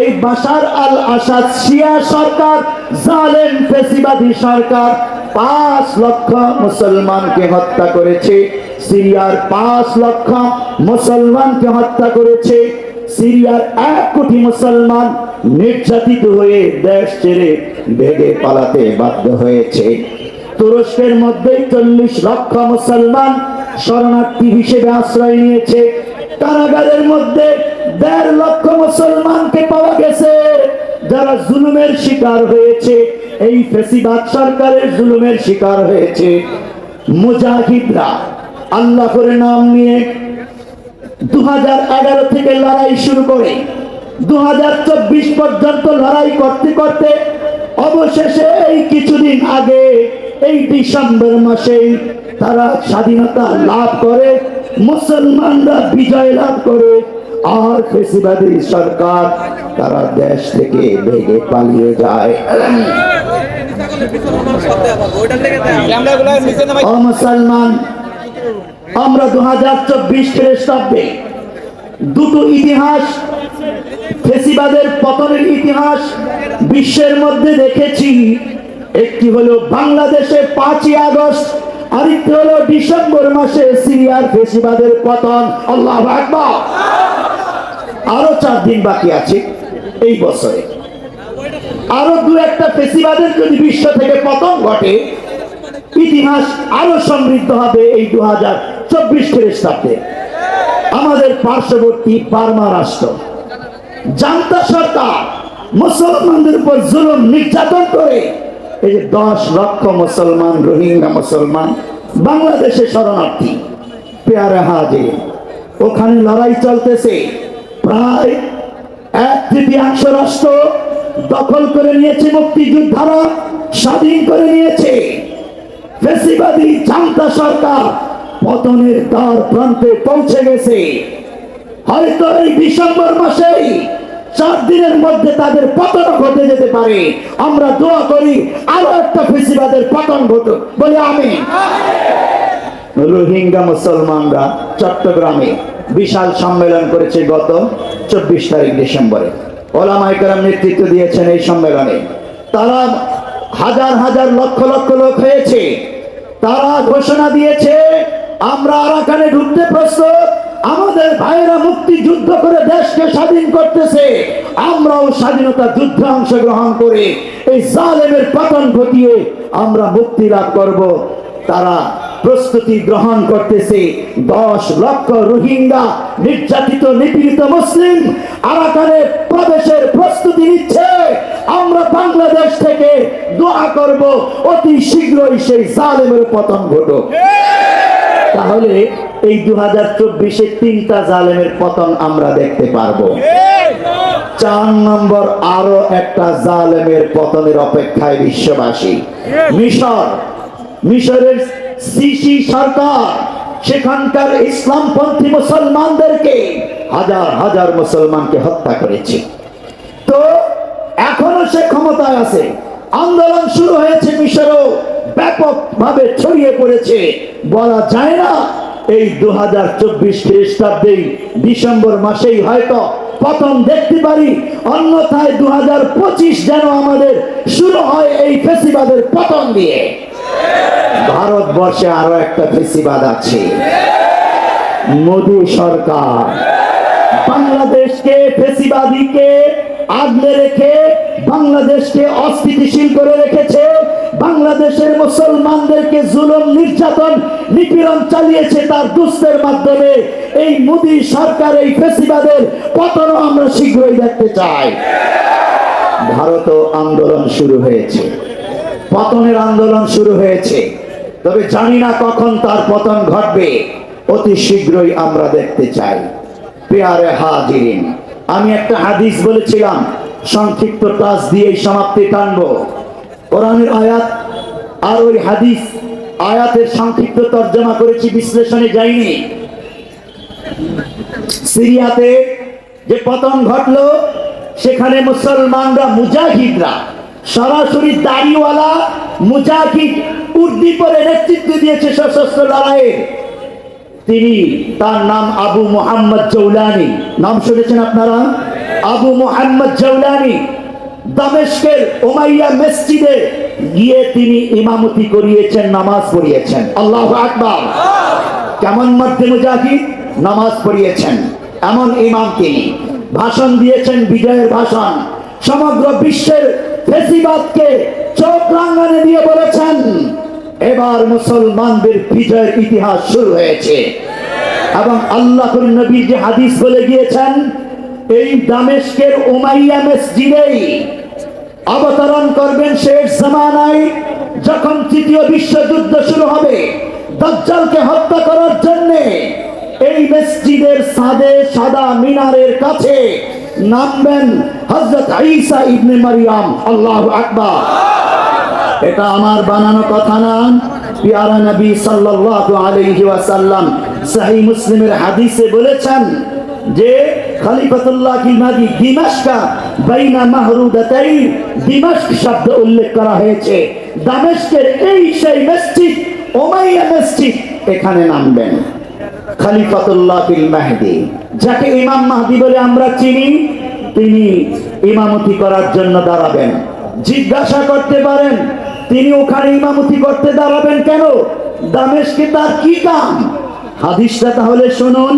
এই বাশার আল আসাদ শিয়া সরকার, জালেম ফ্যাসিবাদী সরকার 5 লক্ষ মুসলমানকে হত্যা করেছে। সিরিয়ার 5 লক্ষ মুসলমানকে হত্যা করেছে। সিরিয়ার 1 কোটি মুসলমান নির্যাতিত হয়ে দেশ ছেড়ে ভেগে পালাতে বাধ্য হয়েছে। তুরস্কের মধ্যে 40 লক্ষ মুসলমান শরণার্থী হিসেবে আশ্রয় নিয়েছে। কারাগারের মধ্যে 1.5 লক্ষ মুসলমানকে পাওয়া গেছে যারা জুলুমের শিকার হয়েছে, এই ফ্যাসিবাদ সরকারের জুলুমের শিকার হয়েছে। মুজাহিদরা আল্লাহ করে নাম নিয়ে 2011 থেকে লড়াই শুরু করে 2024 পর্যন্ত লড়াই করতে করতে অবশেষে এই কিছুদিন আগে এই ডিসেম্বর মাসে তারা স্বাধীনতা লাভ করে, মুসলমানরা বিজয় লাভ করে। আর ফ্যাসিবাদী সরকার তারা দেশ থেকে ভেগে পালিয়ে যায়। ও মুসলমান, আমরা 2024 খ্রিস্টাব্দে দুটো ইতিহাস, ফ্যাসিবাদের পতনের ইতিহাস বিশ্বের মধ্যে দেখেছি। একটি হলো বাংলাদেশে 5ই আগস্ট, আরেকটি হলো ডিসেম্বর মাসে সিরিয়ার ফ্যাসিবাদের পতন। আল্লাহু আকবার। আরো 4 দিন বাকি আছে এই বছরে। আরো 2-1টা ফ্যাসিবাদের যদি বিশ্ব থেকে পতন ঘটে, ইতিহাস আরো সমৃদ্ধ হবে এই 2024 খ্রিস্টাব্দে। আমাদের পার্শ্ববর্তী বার্মা রাষ্ট্র, জান্তা সরকার মুসলমানদের উপর জুলুম নির্যাতন করে এই যে 10 লক্ষ মুসলমান, রোহিঙ্গা মুসলমান বাংলাদেশে শরণার্থী, পেয়ারে হাজির, ওখানে লড়াই চলতেছে। প্রায় 1/3 রাষ্ট্র দখল করে নিয়েছে মুক্তিযোদ্ধারা, স্বাধীন করে নিয়েছে। ফ্যাসিবাদী জান্তা সরকার পতনের দ্বার প্রান্তে পৌঁছে গেছে। হয়তো এই ডিসেম্বর মাসেই 4 দিনের মধ্যে তাদের পতন ঘটে যেতে পারে। আমরা দোয়া করি আরো একটা ফ্যাসিবাদের পতন ঘটুক, বলে আমিন। রোহিঙ্গা মুসলমানরা চট্টগ্রামে বিশাল সম্মেলন করেছে গত 24 তারিখ ডিসেম্বরে। ওলামায়ে কেরাম নেতৃত্ব দিয়েছেন এই সম্মেলনে। তারা হাজার হাজার লক্ষ লক্ষ লোক হয়েছে। তারা ঘোষণা দিয়েছে আমরা আরাকানে ঢুকতে প্রস্তুত। আমাদের ভাইয়েরা মুক্তি যুদ্ধ করে দেশকে স্বাধীন করতেছে, আমরাও স্বাধীনতা যুদ্ধে অংশগ্রহণ করে এই জালেমের পতন ঘটিয়ে আমরা মুক্তি লাভ করব। তারা প্রস্তুতি গ্রহণ করতেছে। 10 লক্ষ রোহিঙ্গা নির্যাতিত নিপীড়িত মুসলিম আরাকানে প্রবেশের প্রস্তুতি নিচ্ছে। আমরা বাংলাদেশ থেকে দোয়া করব অতি শীঘ্রই সেই জালেমের পতন ঘটুক। তাহলে এই 2024-এ 3টা জালেমের পতন আমরা দেখতে পারবো। 4 নম্বর আরো একটা জালেমের পতনের অপেক্ষায় বিশ্ববাসী। মিশরের সিসি সরকার সেখানকার ইসলামপন্থী মুসলমানদেরকে হাজার হাজার মুসলমানকে হত্যা করেছে। তো এখনো সে ক্ষমতায় আছে। আন্দোলন শুরু হয়েছে, মিশরও ব্যাপকভাবে ছড়িয়ে পড়েছে। বলা যায় না এই 2024 খ্রিস্টাব্দে ডিসেম্বর মাসেই হয়তো পতন দেখতে পারি, অন্যথায় 2025 যেন আমাদের শুরু হয় এই ফেসিবাদের পতন দিয়ে। ভারতবর্ষে আরো একটা ফেসিবাদ আছে, মোদী সরকার। বাংলাদেশকে ফেসিবাদীকে আগলে রেখে বাংলাদেশকে অস্থিতিশীল করে রেখেছে। বাংলাদেশের মুসলমানদেরকে জুলুম নির্যাতন নিপীড়ন চালিয়েছে তার দুষ্টের মাধ্যমে। এই মোদী সরকার এই ফেসিবাদের পতন আমরা শীঘ্রই দেখতে চাই। ভারতও আন্দোলন শুরু হয়েছে, পতনের আন্দোলন শুরু হয়েছে, তবে জানি না কখন তার পতন ঘটবে। অতি শীঘ্রই আমরা দেখতে চাই। পেয়ারে হাজিরিন, আমি একটা হাদিস বলেছিলাম, সংক্ষিপ্ত টাচ দিয়ে সমাপ্তি টানবো। কোরআনের আয়াত আর ওই হাদিস আয়াতের সংক্ষিপ্ত তর্জমা করেছি, বিশ্লেষণে যাইনি। সিরিয়াতে যে পতন ঘটলো সেখানে মুসলমানরা মুজাহিদরা সরাসরি দাড়িওয়ালা মুজাহিদ উর্দি পরে নেতৃত্ব দিয়েছে সশস্ত্র লড়াইয়ে। তিনি, তার নাম আবু মুহাম্মদ জৌলানি। নাম শুনেছেন আপনারা? আবু মুহাম্মদ জৌলানি দামেস্কের উমাইয়া মসজিদে গিয়ে তিনি ইমামতি করিয়েছেন, নামাজ পড়িয়েছেন। আল্লাহু আকবার! কেমন মধ্যে মুজাহিদ, নামাজ পড়িয়েছেন এমন ইমাম তিনি। ভাষণ দিয়েছেন, বিজয়ের ভাষণ। সমগ্র বিশ্বের ফেসিবাদকে চোখ রাঙানি দিয়ে বলেছেন এবার মুসলমানদের বিজয়ের ইতিহাস শুরু হয়েছে। এবং আল্লাহর নবী যে হাদিস বলে গিয়েছেন, এই দামেস্কের উমাইয়া মসজিদেই অবতরণ করবেন শেষ জামানায়, যখন তৃতীয় বিশ্বযুদ্ধ শুরু হবে। দাজ্জালকে হত্যা করার জন্য এই মসজিদের ছাদে সাদা মিনারের কাছে নামবেন হযরত ঈসা ইবনে মারইয়াম। আল্লাহু আকবার! এটা আমার বানানো কথা না, পিয়ারা নবী সাল্লাল্লাহু আলাইহি ওয়াসাল্লাম সহিহ মুসলিমের হাদিসে বলেছেন যে খলিফাতুল্লাহ কি মাদি দিমাশকা বাইনা মাহরুদাতাইন, দিমাশক শব্দ উল্লেখ করা হয়েছে। দামেস্কের এই সেই মসজিদ উমাইয়া মসজিদ, এখানে নামবেন খলিফাতুল্লাহ বিল মাহদি, যাকে ইমাম মাহদি বলে আমরা চিনি। তিনি ইমামতি করার জন্য দাঁড়াবেন। জিজ্ঞাসা করতে পারেন তিনি ওখানে ইমামতি করতে দাঁড়াবেন কেন? দামেস্কে তার কি কাম? হাদিসটা তাহলে শুনুন।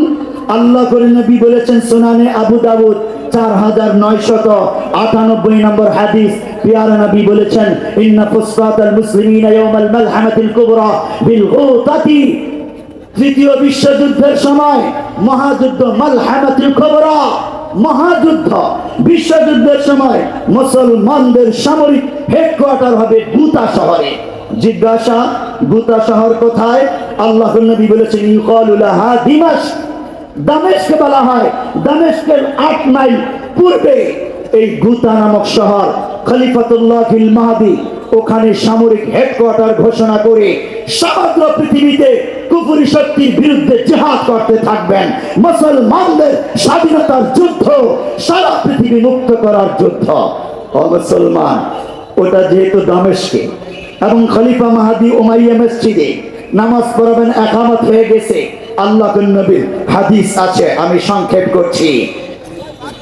আল্লাহর নবী বলেছেন সুনানে আবু দাউদ 4998 নম্বর হাদিস, পিয়ারা নবী বলেছেন ইন্না ফুসকাতাল মুসলিমিনা ইয়াওমাল মালহামাতিল কুবরা বিল গুতাতি। তৃতীয় বিশ্বযুদ্ধের সময় মহাযুদ্ধ, মালহামাতুল কুবরা মহাযুদ্ধ, বিশ্বযুদ্ধের সময় মুসলমানদের সামরিক হেডকোয়ার্টার হবে গুতা শহরে। জিজ্ঞাসা, গুতা শহর কোথায়? আল্লাহর নবী বলেছেন ইউকালু লাহা দিমাশক, দামেস্ক বলা হয়। দামেস্কের 8 মাইল পূর্বে এই গুতা নামক শহর। খলিফাতুল্লাহ বিল মাহদি ওখানে সামরিক হেডকোয়ার্টার ঘোষণা করে সমগ্র পৃথিবীতে কুফরি শক্তির বিরুদ্ধে জিহাদ করতে থাকবেন। মুসলমানদের স্বাধীনতার যুদ্ধ, সারা পৃথিবী মুক্ত করার যুদ্ধ। ও মুসলমান, ওটা যেহেতু দামেস্কে এবং খলিফা মাহদি উমাইয়া মসজিদে নামাজ পড়াবেন, একামত হয়ে গেছে। আল্লাহর নবীর হাদিস আছে, আমি সংক্ষেপ করছি।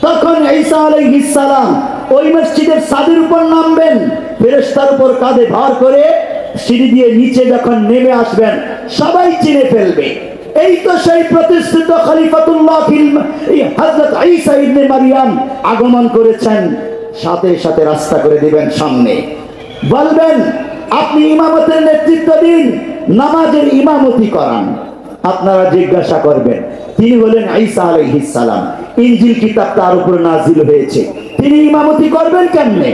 তখন ঈসা আলাইহিস সালাম ওই মসজিদের ছাদের উপর নামবেন, ফেরেশতার উপর কাঁধে ভার করে সিঁড়ি দিয়ে নিচে যখন নেমে আসবেন সবাই চিনে ফেলবে। এই তো সেই প্রতিষ্ঠিত খলিফাতুল্লাহ হযরত ঈসা ইবনে মারইয়াম আগমন করেছেন। সাথে সাথে রাস্তা করে দিবেন সামনে, বলবেন আপনি ইমামতের নেতৃত্ব দিন, নামাজের ইমামতি করান। আপনারা জিজ্ঞাসা করবেন তিনি হলেন ঈসা আলাইহিস সালাম, ইনজিল কিতাব তার উপর নাজিল হয়েছে, তিনি ইমামতি করবেন কেমনে?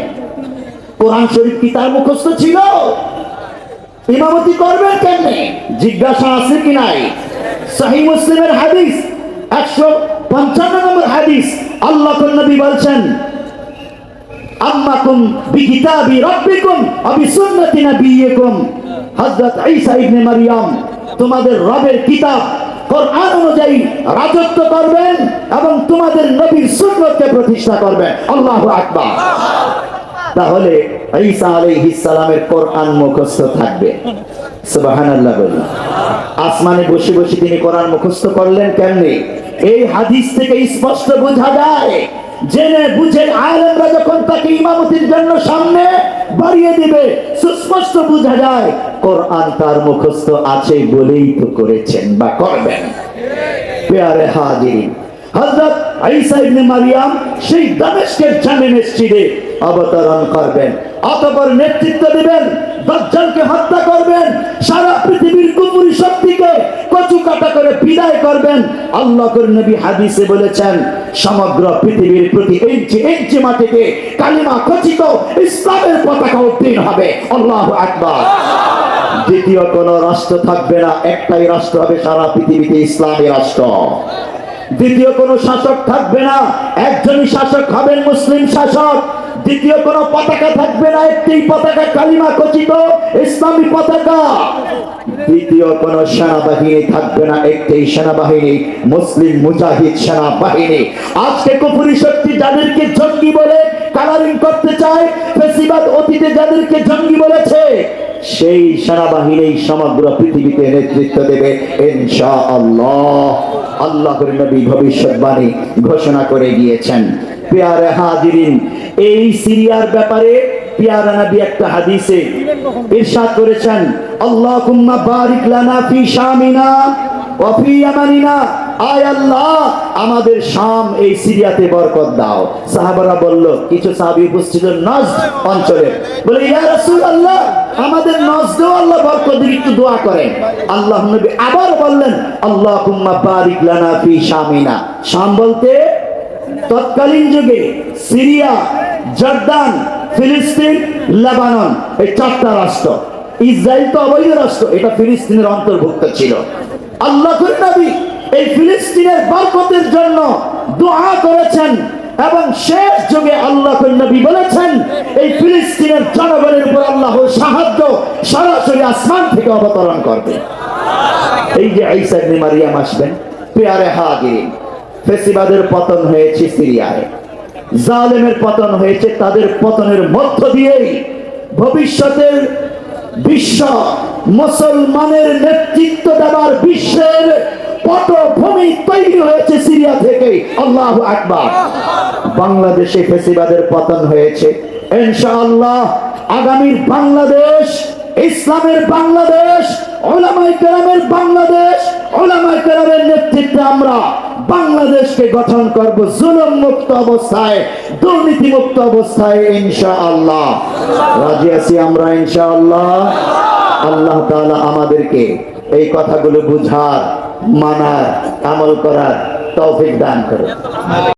কোরআন শরীফ কি তার মুখস্থ ছিল? ইমামতি করবেন কেমনে? জিজ্ঞাসা আছে কি নাই? সহিহ মুসলিমের হাদিস 155 নম্বর হাদিস, আল্লাহর নবী বলছেন আম্মাকুম বিকিতাবি রাব্বিকুম ওয়া বিসুন্নতি নাবিয়্যিকুম, হযরত ঈসা ইবনে মারইয়াম তোমাদের রবের কিতাব কোরআন অনুযায়ী রাজত্ব করবেন এবং তোমাদের নবীর সুন্নতকে প্রতিষ্ঠা করবেন। আল্লাহু আকবার। তাহলে ঈসা আলাইহিস সালামের কোরআন মুখস্থ থাকবে। সুবহানাল্লাহ বলুন। আসমানে বসে বসে তিনি কোরআন মুখস্থ করলেন কেমনে? এই হাদিস থেকে স্পষ্ট বোঝা যায়, জেনে বুঝে আলেমরা যখন তাকে ইমামতির জন্য সামনে বাড়িয়ে দিবে, সুস্পষ্ট বোঝা যায় কোরআন তার মুখস্থ আছে বলেই তো করেছেন বা করবেন। প্যারে হাজিরিন, হযরত ঈসা ইবনে মারইয়াম সেই দামেস্কের জামে মসজিদে অবতরণ করবেন, অতঃপর নেতৃত্ব দিবেন, দাজ্জালকে হত্যা করবেন, সারা পৃথিবীর কুফরি শক্তিকে কচুকাটা করে বিদায় করবেন। আল্লাহর নবী হাদিসে বলেছেন সমগ্র পৃথিবীর প্রতি ইঞ্চি ইঞ্চি মাটিতে কালিমা খচিত ইসলামের পতাকা উত্তীর্ণ হবে। আল্লাহু আকবার। দ্বিতীয় কোন রাষ্ট্র থাকবে না, একটাই রাষ্ট্র হবে সারা পৃথিবীতে, ইসলামী রাষ্ট্র। দ্বিতীয় কোন শাসক থাকবে না, একজনই শাসক হবেন, মুসলিম শাসক। দ্বিতীয় কোন পতাকা থাকবে না, একটি পতাকা কালিমা খচিত ইসলামী পতাকা। দ্বিতীয় কোন সেনাবাহিনী থাকবে না, একটি সেনাবাহিনী মুসলিম মুজাহিদ সেনাবাহিনী। আজকে কুফরি শক্তি যাদেরকে জঙ্গি বলে কালারিং করতে চায়, ফেসিবাদ অতীতে যাদেরকে জঙ্গি বলেছে, সেই সেনাবাহিনী সমগ্র পৃথিবীতে নেতৃত্ব দেবে ইনশাআল্লাহ। আল্লাহর নবী ভবিষ্যৎবাণী ঘোষণা করে গিয়েছেন। প্যারে হাজিরিন, এই সিরিয়ার ব্যাপারে প্যারা নবী একটা হাদিসে ইরশাদ করেছেন, আল্লাহুম্মা বারিক লানা ফি শামিনা ওয়া ফি ইয়ামানিনা, আয় আল্লাহ আমাদের শাম এই সিরিয়াতে বরকত দাও। সাহাবারা বলল, কিছু সাহাবী উপস্থিত নজদ অঞ্চলে, বলে ইয়া রাসূলুল্লাহ আমাদের নজদেও আল্লাহ বরকত দিন, একটু দোয়া করেন। আল্লাহর নবী আবার বললেন আল্লাহুম্মা বারিক লানা ফি শামিনা। শাম বলতে তৎকালীন যুগে সিরিয়া, জর্দান, ফিলিস্তিন, লেবানন, এই চারটা রাষ্ট্র। ইসরায়েল তো অবৈধ রাষ্ট্র, এটা ফিলিস্তিনের অন্তর্ভুক্ত ছিল। আল্লাহর নবী এই ফিলিস্তিনের বরকতের জন্য দোয়া করেছেন এবং শেষ যুগে আল্লাহর নবী বলেছেন এই ফিলিস্তিনের জনগণের উপর আল্লাহর সাহায্য সরাসরি আসমান থেকে অবতরণ করবে। এই যে ঈসা ইবনে মারইয়াম আসবেন। প্যারে হাজিরিন, ফেসিবাদের পতন হয়েছে সিরিয়ায়, জালেমের পতন হয়েছে, তাদের পতনের মধ্য দিয়েই ভবিষ্যতের বিশ্ব মুসলমানের নেতৃত্ব দেওয়ার বিশ্বের পটভূমি তৈরি হয়েছে সিরিয়া থেকে। আল্লাহু আকবার। বাংলাদেশে ফেসিবাদের পতন হয়েছে, ইনশাআল্লাহ আগামীর বাংলাদেশ ইসলামের বাংলাদেশ, উলামায়ে কেরামের বাংলাদেশ, উলামায়ে কেরামের নেতৃত্বে আমরা বাংলাদেশকে গঠন করব জুলুম মুক্ত অবস্থায়, দুর্নীতি মুক্ত অবস্থায় ইনশাআল্লাহ। রাজি আছি আমরা ইনশাআল্লাহ। আল্লাহ তাআলা আমাদেরকে এই কথাগুলো বুঝার, মানার, আমল করার তৌফিক দান করুন।